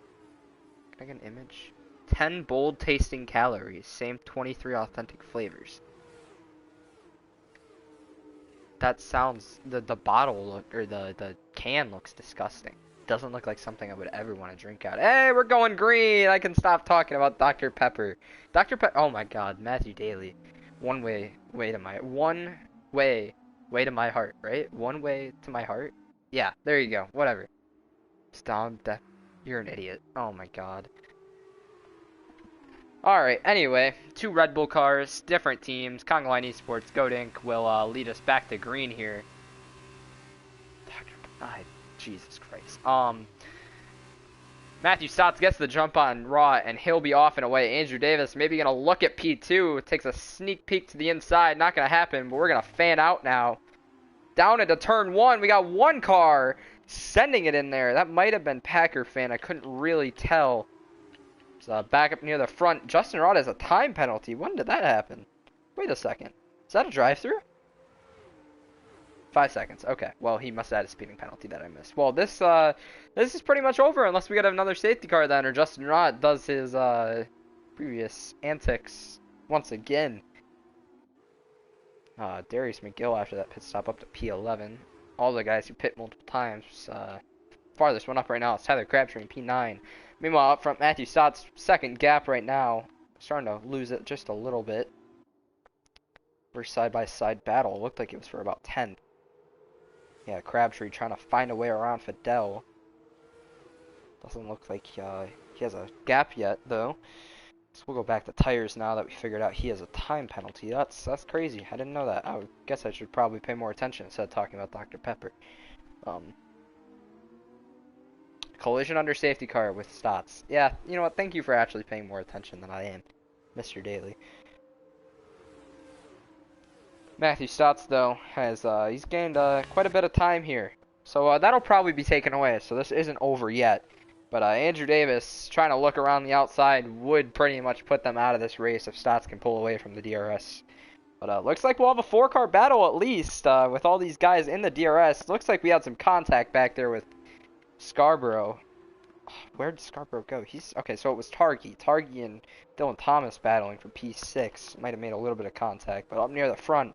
Can I get an image? 10 bold tasting calories, same 23 authentic flavors. That sounds, the bottle look, or the can looks disgusting. Doesn't look like something I would ever want to drink out. Hey, we're going green! I can stop talking about Dr. Pepper. Dr. Pepper, oh my god, Matthew Daly. One way to my heart, right? One way to my heart? Yeah, there you go, whatever. Stop, you're an idiot. Oh my god. Alright, anyway, 2 Red Bull cars, different teams. Conga Line Esports, Goat Inc. will lead us back to green here. Jesus Christ. Matthew Stotts gets the jump on Raw, and he'll be off and away. Andrew Davis maybe going to look at P2, takes a sneak peek to the inside. Not going to happen, but we're going to fan out now. down into turn one. We got one car sending it in there. That might have been Packer fan. I couldn't really tell. It's back up near the front. Justin Rod has a time penalty. When did that happen? Wait a second. Is that a drive-through? 5 seconds. Okay. Well, he must have had a speeding penalty that I missed. Well, this is pretty much over unless we get another safety car then, or Justin Rod does his previous antics once again. Darius McGill after that pit stop up to P11. All the guys who pit multiple times. Farthest one up right now is Tyler Crabtree in P9. Meanwhile, up front, Matthew Stott's second gap right now. Starting to lose it just a little bit. First side-by-side battle. Looked like it was for about 10th. Yeah, Crabtree trying to find a way around Fidel. Doesn't look like he has a gap yet, though. So we'll go back to tires now that we figured out he has a time penalty. That's crazy. I didn't know that. I guess I should probably pay more attention instead of talking about Dr. Pepper. Collision under safety car with Stotts. Yeah, you know what? Thank you for actually paying more attention than I am, Mr. Daly. Matthew Stotts, though, has he's gained quite a bit of time here. So that'll probably be taken away. So this isn't over yet. But Andrew Davis trying to look around the outside would pretty much put them out of this race if Stotts can pull away from the DRS. But looks like we'll have a 4-car battle at least with all these guys in the DRS. Looks like we had some contact back there with Scarborough. Where did Scarborough go? Okay, so it was Targi. Targi and Dylan Thomas battling for P6. Might have made a little bit of contact, but up near the front,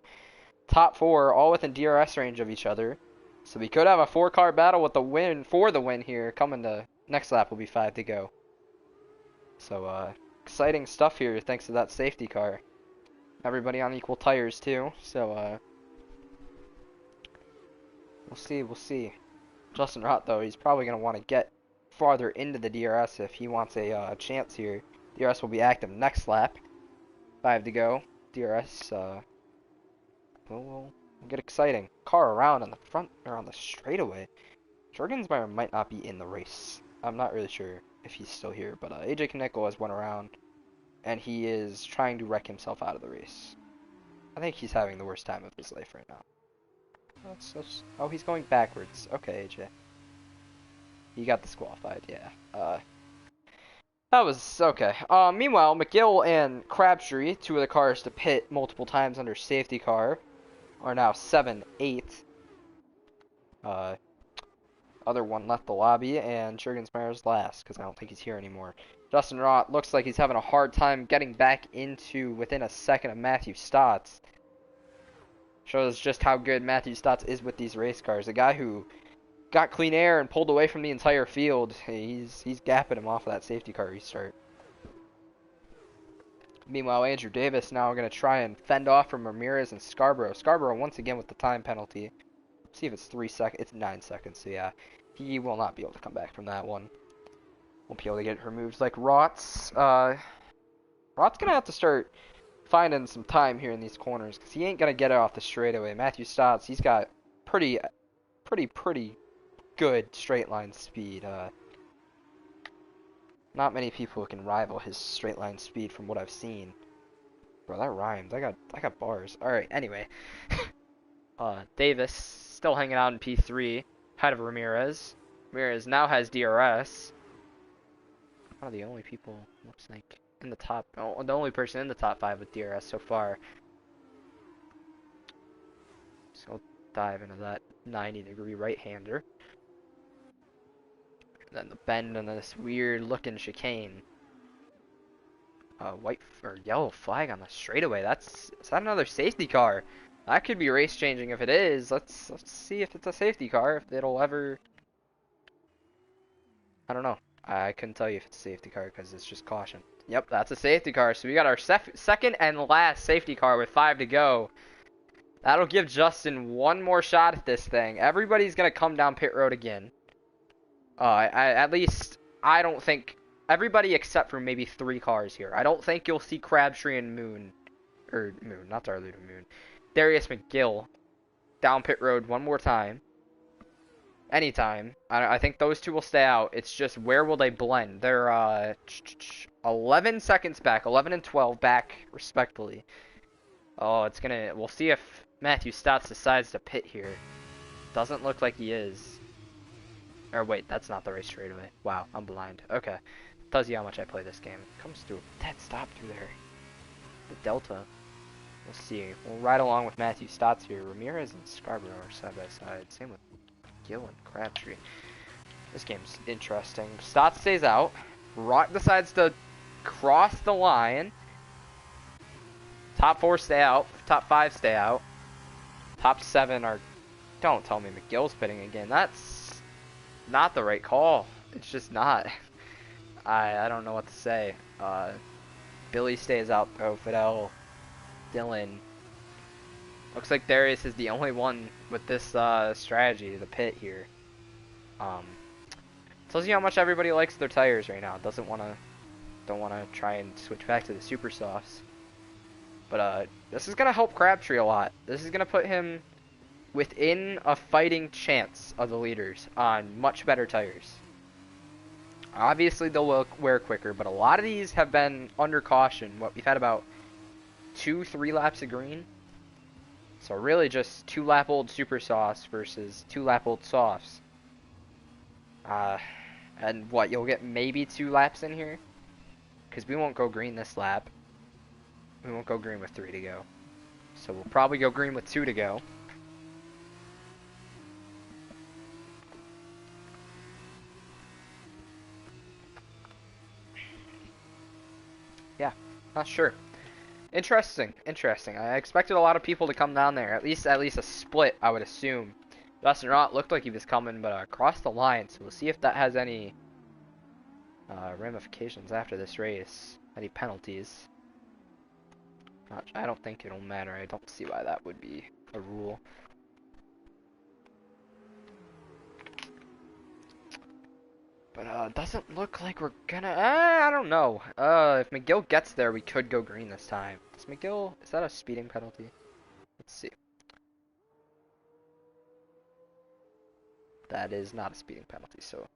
top 4, all within DRS range of each other. So we could have a 4-car battle with the win for the win here. Coming to next lap will be 5 to go. So exciting stuff here thanks to that safety car. Everybody on equal tires too. So we'll see. Justin Rott, though, he's probably going to want to get farther into the DRS if he wants a chance here. DRS will be active next lap. 5 to go. DRS, will get exciting. Car around on the front, or on the straightaway. Jorgensmeyer might not be in the race. I'm not really sure if he's still here, but AJ Knickel has went around, and he is trying to wreck himself out of the race. I think he's having the worst time of his life right now. Oh, he's going backwards. Okay, AJ. He got disqualified, yeah. That was okay. Meanwhile, McGill and Crabtree, 2 of the cars to pit multiple times under safety car, are now 7, 8. Other one left the lobby, and Jurgensmeyer's last, because I don't think he's here anymore. Justin Rott looks like he's having a hard time getting back into within a second of Matthew Stotts. Shows just how good Matthew Stotts is with these race cars. A guy who got clean air and pulled away from the entire field. He's gapping him off of that safety car restart. Meanwhile, Andrew Davis now going to try and fend off from Ramirez and Scarborough. Scarborough once again with the time penalty. See if it's 3 seconds. It's 9 seconds, so yeah. He will not be able to come back from that one. Won't be able to get it removed like Rott's. Rott's going to have to start finding some time here in these corners, because he ain't going to get it off the straightaway. Matthew Stotts, he's got pretty good straight line speed. Not many people can rival his straight line speed from what I've seen. Bro, that rhymes. I got bars. Alright, anyway. Davis still hanging out in P3, ahead of Ramirez. Ramirez now has DRS. One of the only people, looks like, in the top, the only person in the top 5 with DRS so far. So we'll dive into that 90-degree right-hander. And then the bend and this weird-looking chicane. White or yellow flag on the straightaway. Is that another safety car? That could be race changing if it is. Let's see if it's a safety car. If it'll ever. I don't know. I couldn't tell you if it's a safety car because it's just caution. Yep, that's a safety car. So we got our second and last safety car with 5 to go. That'll give Justin one more shot at this thing. Everybody's gonna come down pit road again. At least I don't think everybody except for maybe 3 cars here. I don't think you'll see Crabtree and not Darluda Moon. Darius McGill down pit road one more time. Anytime. I think those 2 will stay out. It's just where will they blend? They're 11 seconds back, 11 and 12 back respectively. Oh, we'll see if Matthew Stotts decides to pit here. Doesn't look like he is. Or wait, that's not the race straightaway. Wow, I'm blind. Okay. Tells you how much I play this game. Comes through a dead stop through there. The Delta. We'll see. We'll ride along with Matthew Stotts here. Ramirez and Scarborough are side by side. Same with Gill and Crabtree. This game's interesting. Stotts stays out. Rock decides to cross the line. Top 4 stay out. Top 5 stay out. Top 7 are... Don't tell me McGill's pitting again. That's not the right call. It's just not. I don't know what to say. Billy stays out though. Fidel, Dylan. Looks like Darius is the only one with this strategy, the pit here. Tells you how much everybody likes their tires right now. Don't wanna try and switch back to the super softs. But this is gonna help Crabtree a lot. This is gonna put him within a fighting chance of the leaders on much better tires. Obviously they'll wear quicker, but a lot of these have been under caution. What we've had about 2-3 laps of green. So really just 2-lap-old super softs versus 2-lap-old softs. And what, you'll get maybe 2 laps in here? Because we won't go green this lap. We won't go green with 3 to go. So we'll probably go green with 2 to go. Yeah, not sure. Interesting. I expected a lot of people to come down there. At least a split, I would assume. Dustin Rott looked like he was coming, but across the line. So we'll see if that has any ramifications after this race. Any penalties. I don't think it'll matter. I don't see why that would be a rule. But doesn't look like we're gonna... I don't know. If McGill gets there, we could go green this time. Is McGill... Is that a speeding penalty? Let's see. That is not a speeding penalty, so...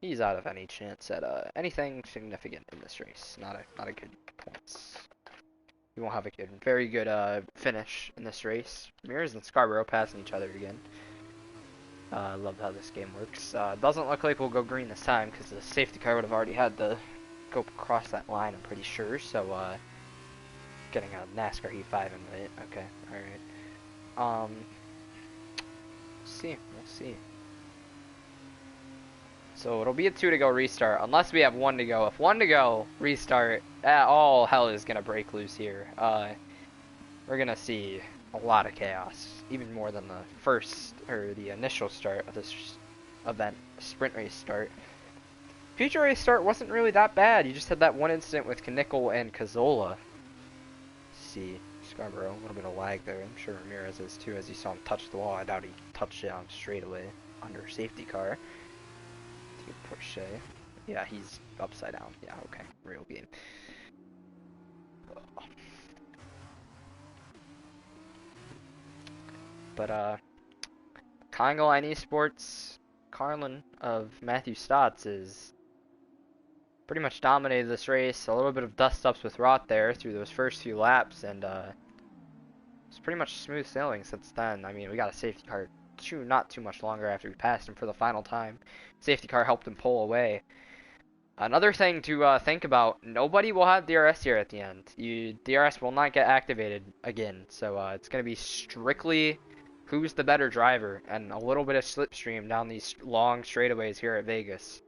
He's out of any chance at anything significant in this race. Not a good points. We won't have a very good finish in this race. Ramirez and Scarborough passing each other again. I love how this game works. Doesn't look like we'll go green this time because the safety car would have already had to go across that line, I'm pretty sure. So, getting a NASCAR E5 in it. Okay, alright. We'll see. So it'll be a 2 to go restart, unless we have 1 to go. If 1 to go, restart, all hell is going to break loose here. We're going to see a lot of chaos, even more than the first, or the initial start of this event, sprint race start. Future race start wasn't really that bad. You just had that one incident with Knickel and Cazzola. Let's see, Scarborough, a little bit of lag there. I'm sure Ramirez is too, as you saw him touch the wall. I doubt he touched it on straight away under safety car. Porsche. Yeah, he's upside down. Yeah, okay. Real game. But, Congo Line Esports, Carlin of Matthew Stotts is pretty much dominated this race. A little bit of dust-ups with Roth there through those first few laps, and, it's pretty much smooth sailing since then. I mean, we got a safety car not too much longer after we passed him for the final time. Safety car helped him pull away. Another thing to think about, nobody will have DRS here at the end. DRS will not get activated again, so it's going to be strictly who's the better driver and a little bit of slipstream down these long straightaways here at Vegas.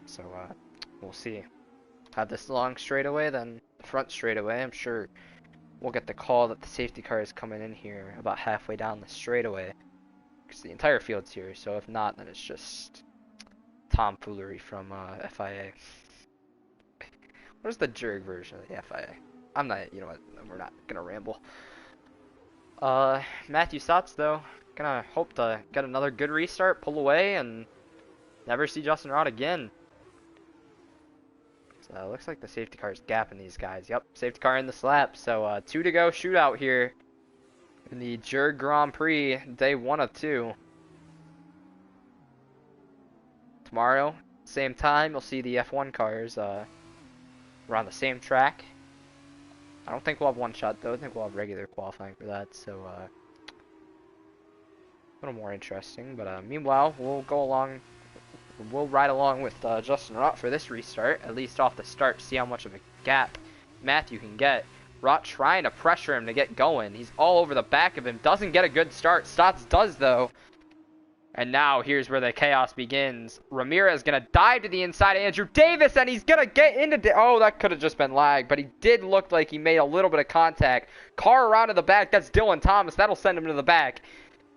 So we'll see. Have this long straightaway, then the front straightaway. I'm sure we'll get the call that the safety car is coming in here about halfway down the straightaway, because the entire field's here. So if not, then it's just tomfoolery from FIA. What is the Jurg version of the FIA? I'm not, you know what, we're not gonna ramble. Matthew Stotts though, gonna hope to get another good restart, pull away, and never see Justin Rod again. So it looks like the safety car is gapping these guys. Yep, safety car in the slap. So 2 to go shootout here in the Jurg Grand Prix, day 1 of 2. Tomorrow, same time, you'll see the F1 cars. We're on the same track. I don't think we'll have one shot though. I think we'll have regular qualifying for that. So a little more interesting. But meanwhile, we'll go along. We'll ride along with Justin Rott for this restart, at least off the start. See how much of a gap Matthew can get. Rott trying to pressure him to get going. He's all over the back of him. Doesn't get a good start. Stotts does though. And now here's where the chaos begins. Ramirez gonna dive to the inside of Andrew Davis, and he's gonna get into... Oh, that could have just been lag, but he did look like he made a little bit of contact. Car around to the back. That's Dylan Thomas. That'll send him to the back.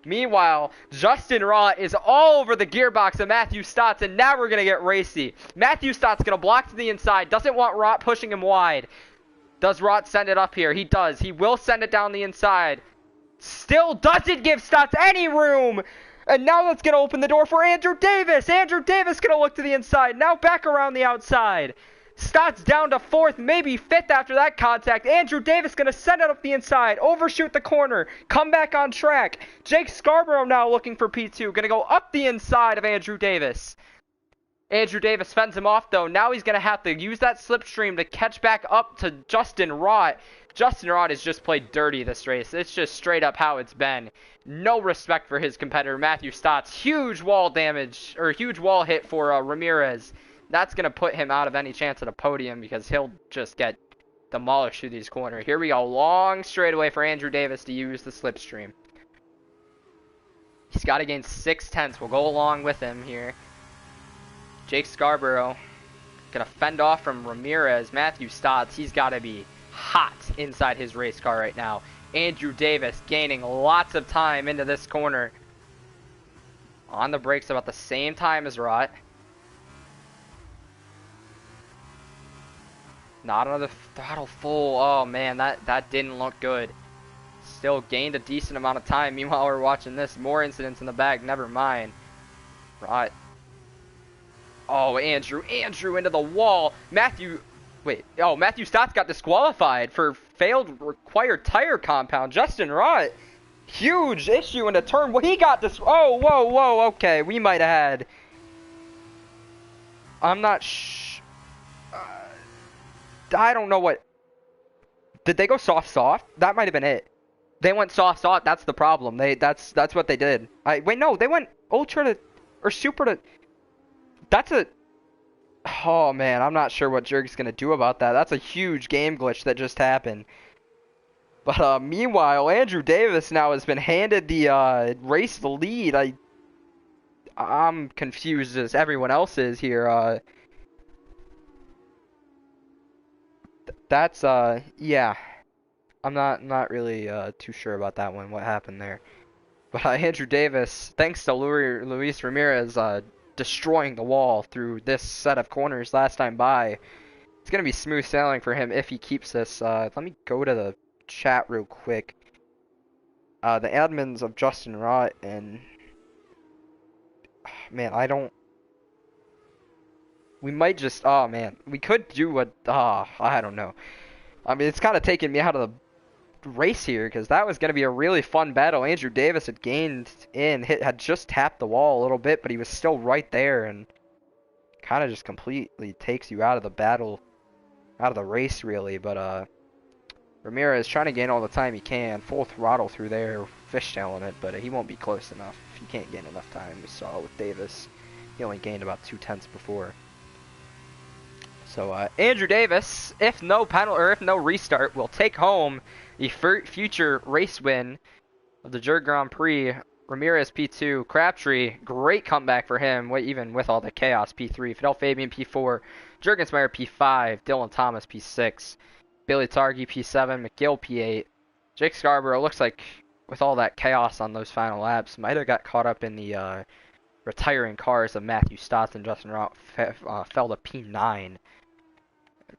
Meanwhile, Justin Rott is all over the gearbox of Matthew Stotts, and now we're gonna get racy. Matthew Stotts gonna block to the inside. Doesn't want Rott pushing him wide. Does Rott send it up here? He does. He will send it down the inside. Still doesn't give Stotts any room. And now that's going to open the door for Andrew Davis. Andrew Davis going to look to the inside. Now back around the outside. Stotts down to 4th, maybe 5th after that contact. Andrew Davis going to send it up the inside. Overshoot the corner. Come back on track. Jake Scarborough now looking for P2. Going to go up the inside of Andrew Davis. Andrew Davis fends him off, though. Now he's going to have to use that slipstream to catch back up to Justin Rott. Justin Rott has just played dirty this race. It's just straight up how it's been. No respect for his competitor, Matthew Stotts. Huge wall damage, or huge wall hit for Ramirez. That's going to put him out of any chance at a podium because he'll just get demolished through these corners. Here we go. Long straightaway for Andrew Davis to use the slipstream. He's got to gain 6/10. We'll go along with him here. Jake Scarborough going to fend off from Ramirez. Matthew Stotts, he's got to be hot inside his race car right now. Andrew Davis gaining lots of time into this corner. On the brakes about the same time as Rott. Not another throttle full. Oh man, that didn't look good. Still gained a decent amount of time. Meanwhile, we're watching this. More incidents in the back. Never mind. Rott. Oh, Andrew into the wall. Matthew Stotts got disqualified for failed required tire compound. Justin Rott, huge issue in a turn. Well, he got this. Oh, whoa, okay. We might have had. I'm not I don't know what. Did they go soft? That might have been it. They went soft. That's the problem. That's what they did. Wait, no, they went ultra to or super to. That's a... Oh, man, I'm not sure what Jurg's going to do about that. That's a huge game glitch that just happened. But meanwhile, Andrew Davis now has been handed the race lead. I'm confused as everyone else is here. Yeah. I'm not really too sure about that one, what happened there. But Andrew Davis, thanks to Luis Ramirez, destroying the wall through this set of corners last time by. It's going to be smooth sailing for him if he keeps this. Let me go to the chat real quick. The admins of Justin Rott and... Man, we might just... Oh, man. We could do what... I don't know. I mean, it's kind of taking me out of the race here because that was going to be a really fun battle. Andrew Davis had gained had just tapped the wall a little bit, but he was still right there and kind of just completely takes you out of the battle, out of the race really. But Ramirez trying to gain all the time he can, full throttle through there, fishtailing it, but he won't be close enough. He can't gain enough time. We saw with Davis, he only gained about 2/10 before. So Andrew Davis, if no penalty or if no restart, will take home the future race win of the Jurg Grand Prix. Ramirez P2, Crabtree, great comeback for him, even with all the chaos, P3. Fidel Fabian P4, Jurgensmeyer P5, Dylan Thomas P6, Billy Targi P7, McGill P8. Jake Scarborough looks like with all that chaos on those final laps, might have got caught up in the retiring cars of Matthew Stotts and Justin Rott, fell to P9.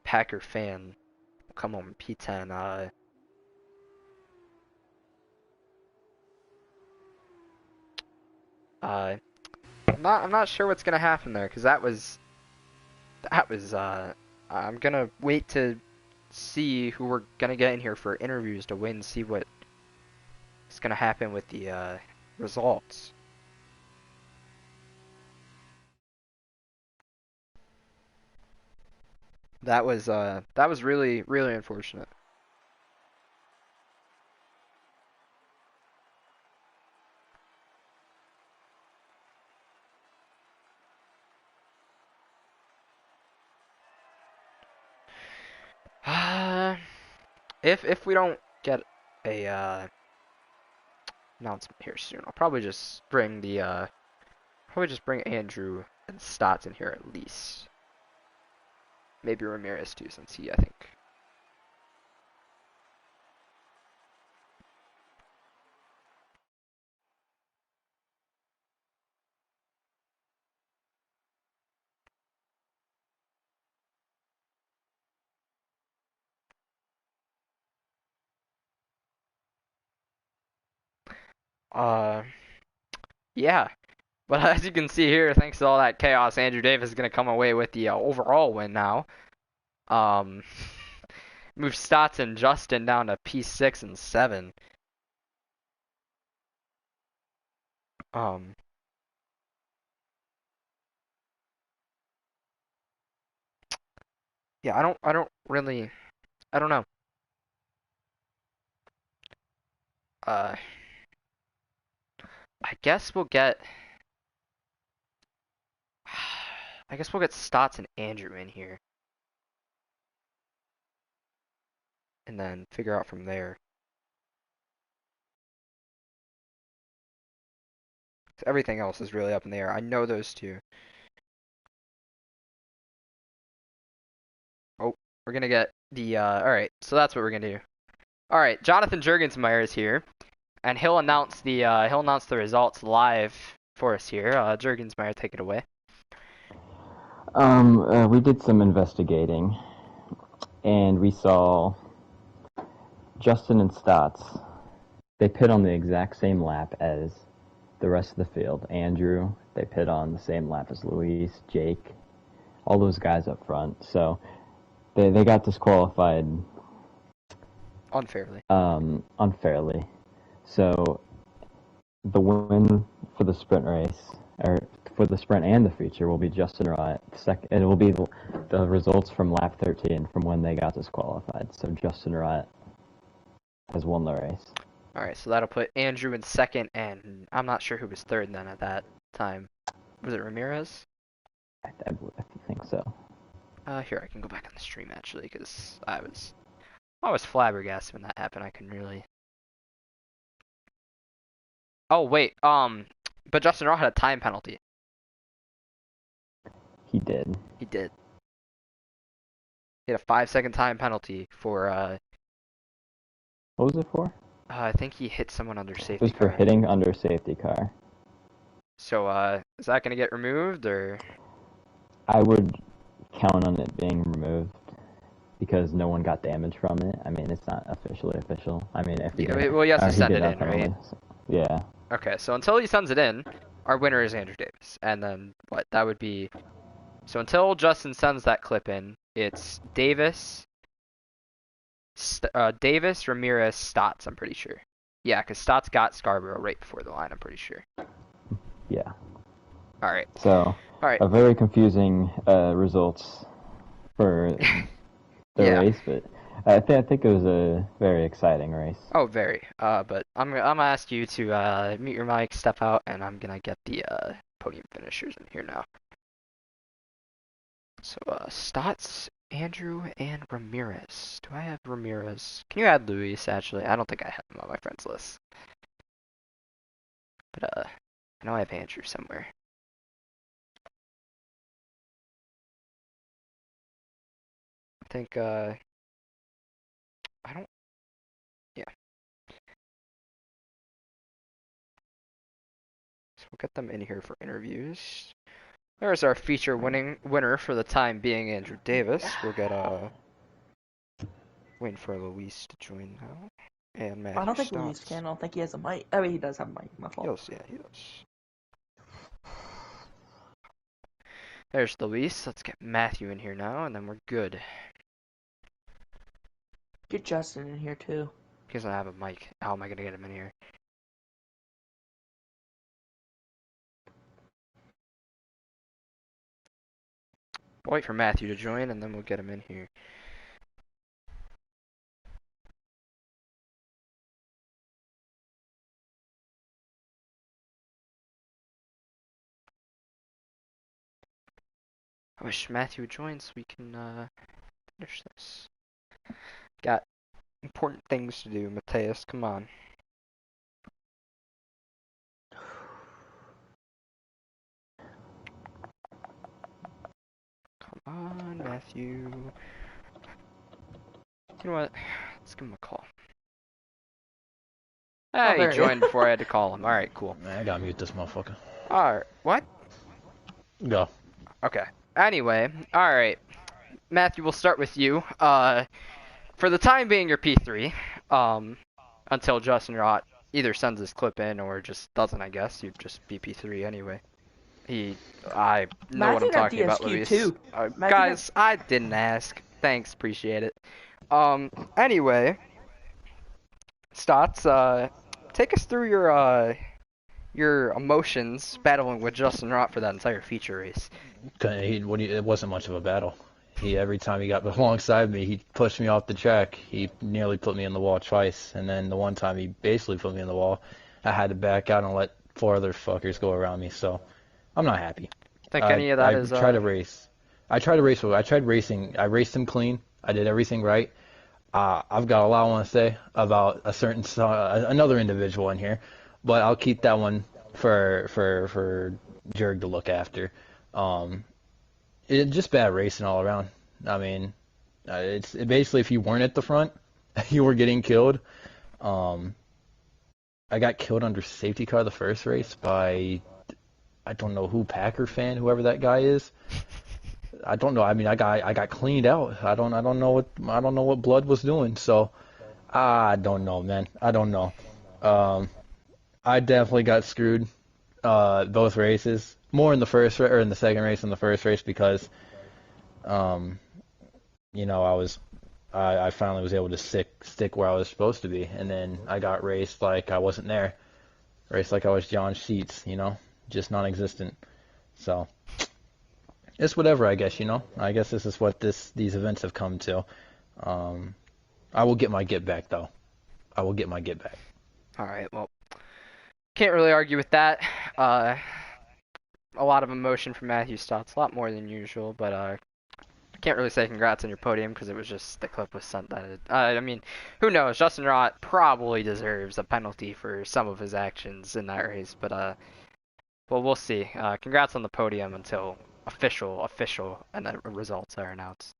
Packer fan will come home P10. I'm not sure what's gonna happen there because that was I'm gonna wait to see who we're gonna get in here for interviews to win, see what is gonna happen with the results. That was really unfortunate. if we don't get a announcement here soon, I'll probably just bring Andrew and Stotts in here at least. Maybe Ramirez too, since he, I think. Yeah. But as you can see here, thanks to all that chaos, Andrew Davis is going to come away with the overall win now. Um, move Stotts and Justin down to P6 and 7. Yeah, I don't really, I don't know. Uh, I guess we'll get, I guess we'll get Stotts and Andrew in here. And then figure out from there. Everything else is really up in the air. I know those two. Oh, we're gonna get the, alright, so that's what we're gonna do. Alright, Jonathan Jurgensmeyer is here. And he'll announce the results live for us here. Jurgensmeyer, take it away. We did some investigating, and we saw Justin and Stotts. They pit on the exact same lap as the rest of the field. Andrew, they pit on the same lap as Luis, Jake, all those guys up front. So they got disqualified unfairly. Unfairly. So the win for the sprint race, or for the sprint and the feature, will be Justin Rott. It will be the results from lap 13 from when they got disqualified. So Justin Rott has won the race. All right, so that'll put Andrew in second, and I'm not sure who was third then at that time. Was it Ramirez? I think so. Here, I can go back on the stream actually, because I was flabbergasted when that happened. I couldn't really. Oh wait, but Justin Rott had a time penalty. He did. He did. He had a 5-second time penalty for What was it for? I think he hit someone under safety car. It was for hitting under safety car. So, is that gonna get removed, or? I would count on it being removed because no one got damage from it. I mean, it's not officially official. I mean, if he well, he has to send it in, right? Yeah. Okay, so until he sends it in, our winner is Andrew Davis, and then what? That would be. So until Justin sends that clip in, it's Davis, Ramirez, Stotts. I'm pretty sure. Yeah, because Stotts got Scarborough right before the line. I'm pretty sure. Yeah. All right. So, all right. A very confusing results for the race, but I think it was a very exciting race. Oh, very. But I'm gonna ask you to mute your mic, step out, and I'm gonna get the podium finishers in here now. So Stotts, Andrew, and Ramirez. Do I have Ramirez? Can you add Luis? Actually, I don't think I have him on my friends list. But I know I have Andrew somewhere. I think I don't. Yeah. So we'll get them in here for interviews. There's our feature winner for the time being, Andrew Davis. We'll get waiting for Luis to join now. And Matthew I don't think Stotts. Luis can. I don't think he has a mic. I mean, he does have a mic. My fault. Yeah, he does. There's Luis. Let's get Matthew in here now, and then we're good. Get Justin in here too. He doesn't have a mic. How am I gonna get him in here? I'll wait for Matthew to join, and then we'll get him in here. I wish Matthew would join so we can finish this. Got important things to do, Mateus. Come on. Come on, Matthew. You know what? Let's give him a call. Hey, he joined before I had to call him. Alright, cool. Man, I gotta mute this motherfucker. Alright, what? Go. Okay. Anyway, alright. Matthew, we'll start with you. For the time being, you're P3. Until Justin Rott either sends his clip in or just doesn't, I guess. You'd just be P3 anyway. I know what I'm talking about, Luis. Too. Guys, I didn't ask. Thanks, appreciate it. Anyway, Stotts, take us through your emotions battling with Justin Rott for that entire feature race. It wasn't much of a battle. Every time he got alongside me, he pushed me off the track. He nearly put me in the wall twice, and then the one time he basically put me in the wall, I had to back out and let 4 other fuckers go around me. So I'm not happy. Think any of that is? I tried to race. I tried racing. I raced him clean. I did everything right. I've got a lot I want to say about another individual in here, but I'll keep that one for Jurg to look after. It's just bad racing all around. I mean, it's basically if you weren't at the front, you were getting killed. I got killed under safety car the first race by, I don't know who, Packer fan, whoever that guy is. I don't know. I mean, I got cleaned out. I don't know what blood was doing. So I don't know, man. I don't know. I definitely got screwed both races. More in the first or in the second race than the first race because, you know, I finally was able to stick where I was supposed to be, and then I got raced like I wasn't there, raced like I was John Sheets, you know, just non-existent. So it's whatever, I guess, you know. I guess this is what these events have come to. I will get my get back though. I will get my get back. All right. Well, can't really argue with that. A lot of emotion from Matthew Stotts, a lot more than usual, but can't really say congrats on your podium because it was just the clip was sent that. I mean, who knows? Justin Rott probably deserves a penalty for some of his actions in that race, but well, we'll see. Congrats on the podium until official, and the results are announced.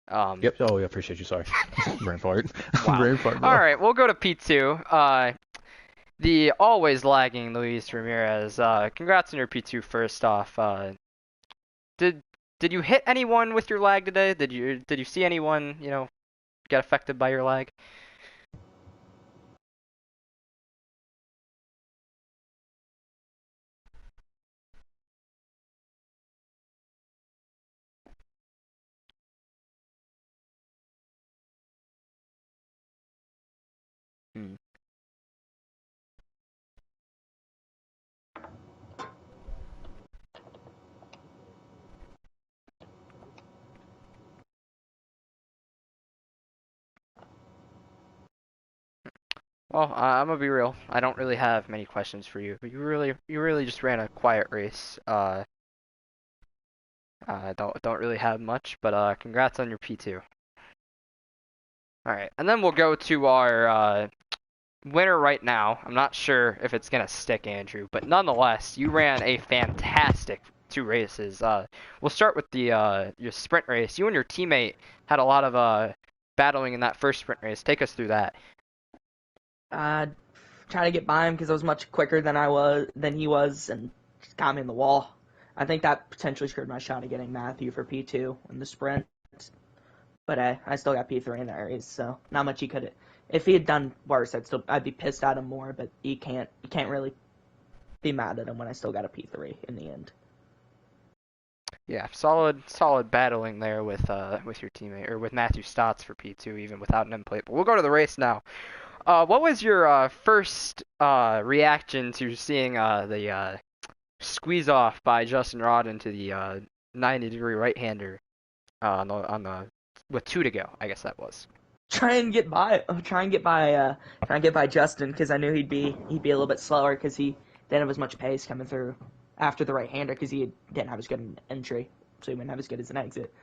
Yep. Oh, yeah, appreciate you. Sorry. Brain fart. Wow. Brain fart. All right, we'll go to P2. The always lagging Luis Ramirez. Congrats on your P2 first off. Did you hit anyone with your lag today? Did you see anyone, you know, get affected by your lag? Well, I'm gonna be real. I don't really have many questions for you, but you really just ran a quiet race. Don't really have much, but congrats on your P2. All right, and then we'll go to our winner right now. I'm not sure if it's gonna stick, Andrew, but nonetheless, you ran a fantastic 2 races. We'll start with the your sprint race. You and your teammate had a lot of battling in that first sprint race. Take us through that. Trying to get by him because I was much quicker than he was, and just got me in the wall. I think that potentially screwed my shot at getting Matthew for P2 in the sprint. But I still got P3 in that race, so not much he could. If he had done worse, I'd be pissed at him more. But you can't really be mad at him when I still got a P3 in the end. Yeah, solid battling there with your teammate or with Matthew Stotts for P2 even without an end plate. But we'll go to the race now. What was your first reaction to seeing the squeeze off by Justin Rott into the 90-degree right-hander on the with 2 to go? I guess that was. Try and get by Justin because I knew he'd be a little bit slower because he didn't have as much pace coming through after the right-hander because he didn't have as good an entry, so he wouldn't have as good as an exit.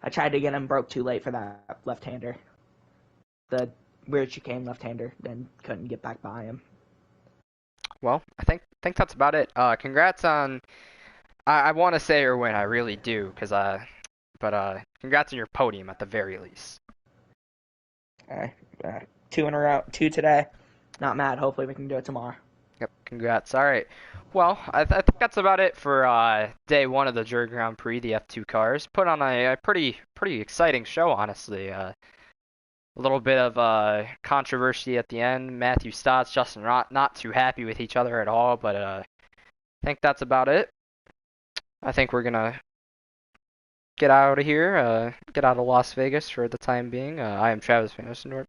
I tried to get him, broke too late for that left-hander. The weird chicane left-hander, and couldn't get back by him. Well, I think that's about it. Congrats on. I want to say your win. I really do, but congrats on your podium at the very least. Two in a row, two today. Not mad. Hopefully we can do it tomorrow. Yep, congrats. All right. Well, I think that's about it for day one of the Jurg Grand Prix, the F2 cars. Put on a pretty exciting show, honestly. A little bit of controversy at the end. Matthew Stotts, Justin not too happy with each other at all, but I think that's about it. I think we're gonna get out of here, get out of Las Vegas for the time being. I am Travis Van Ostendorp.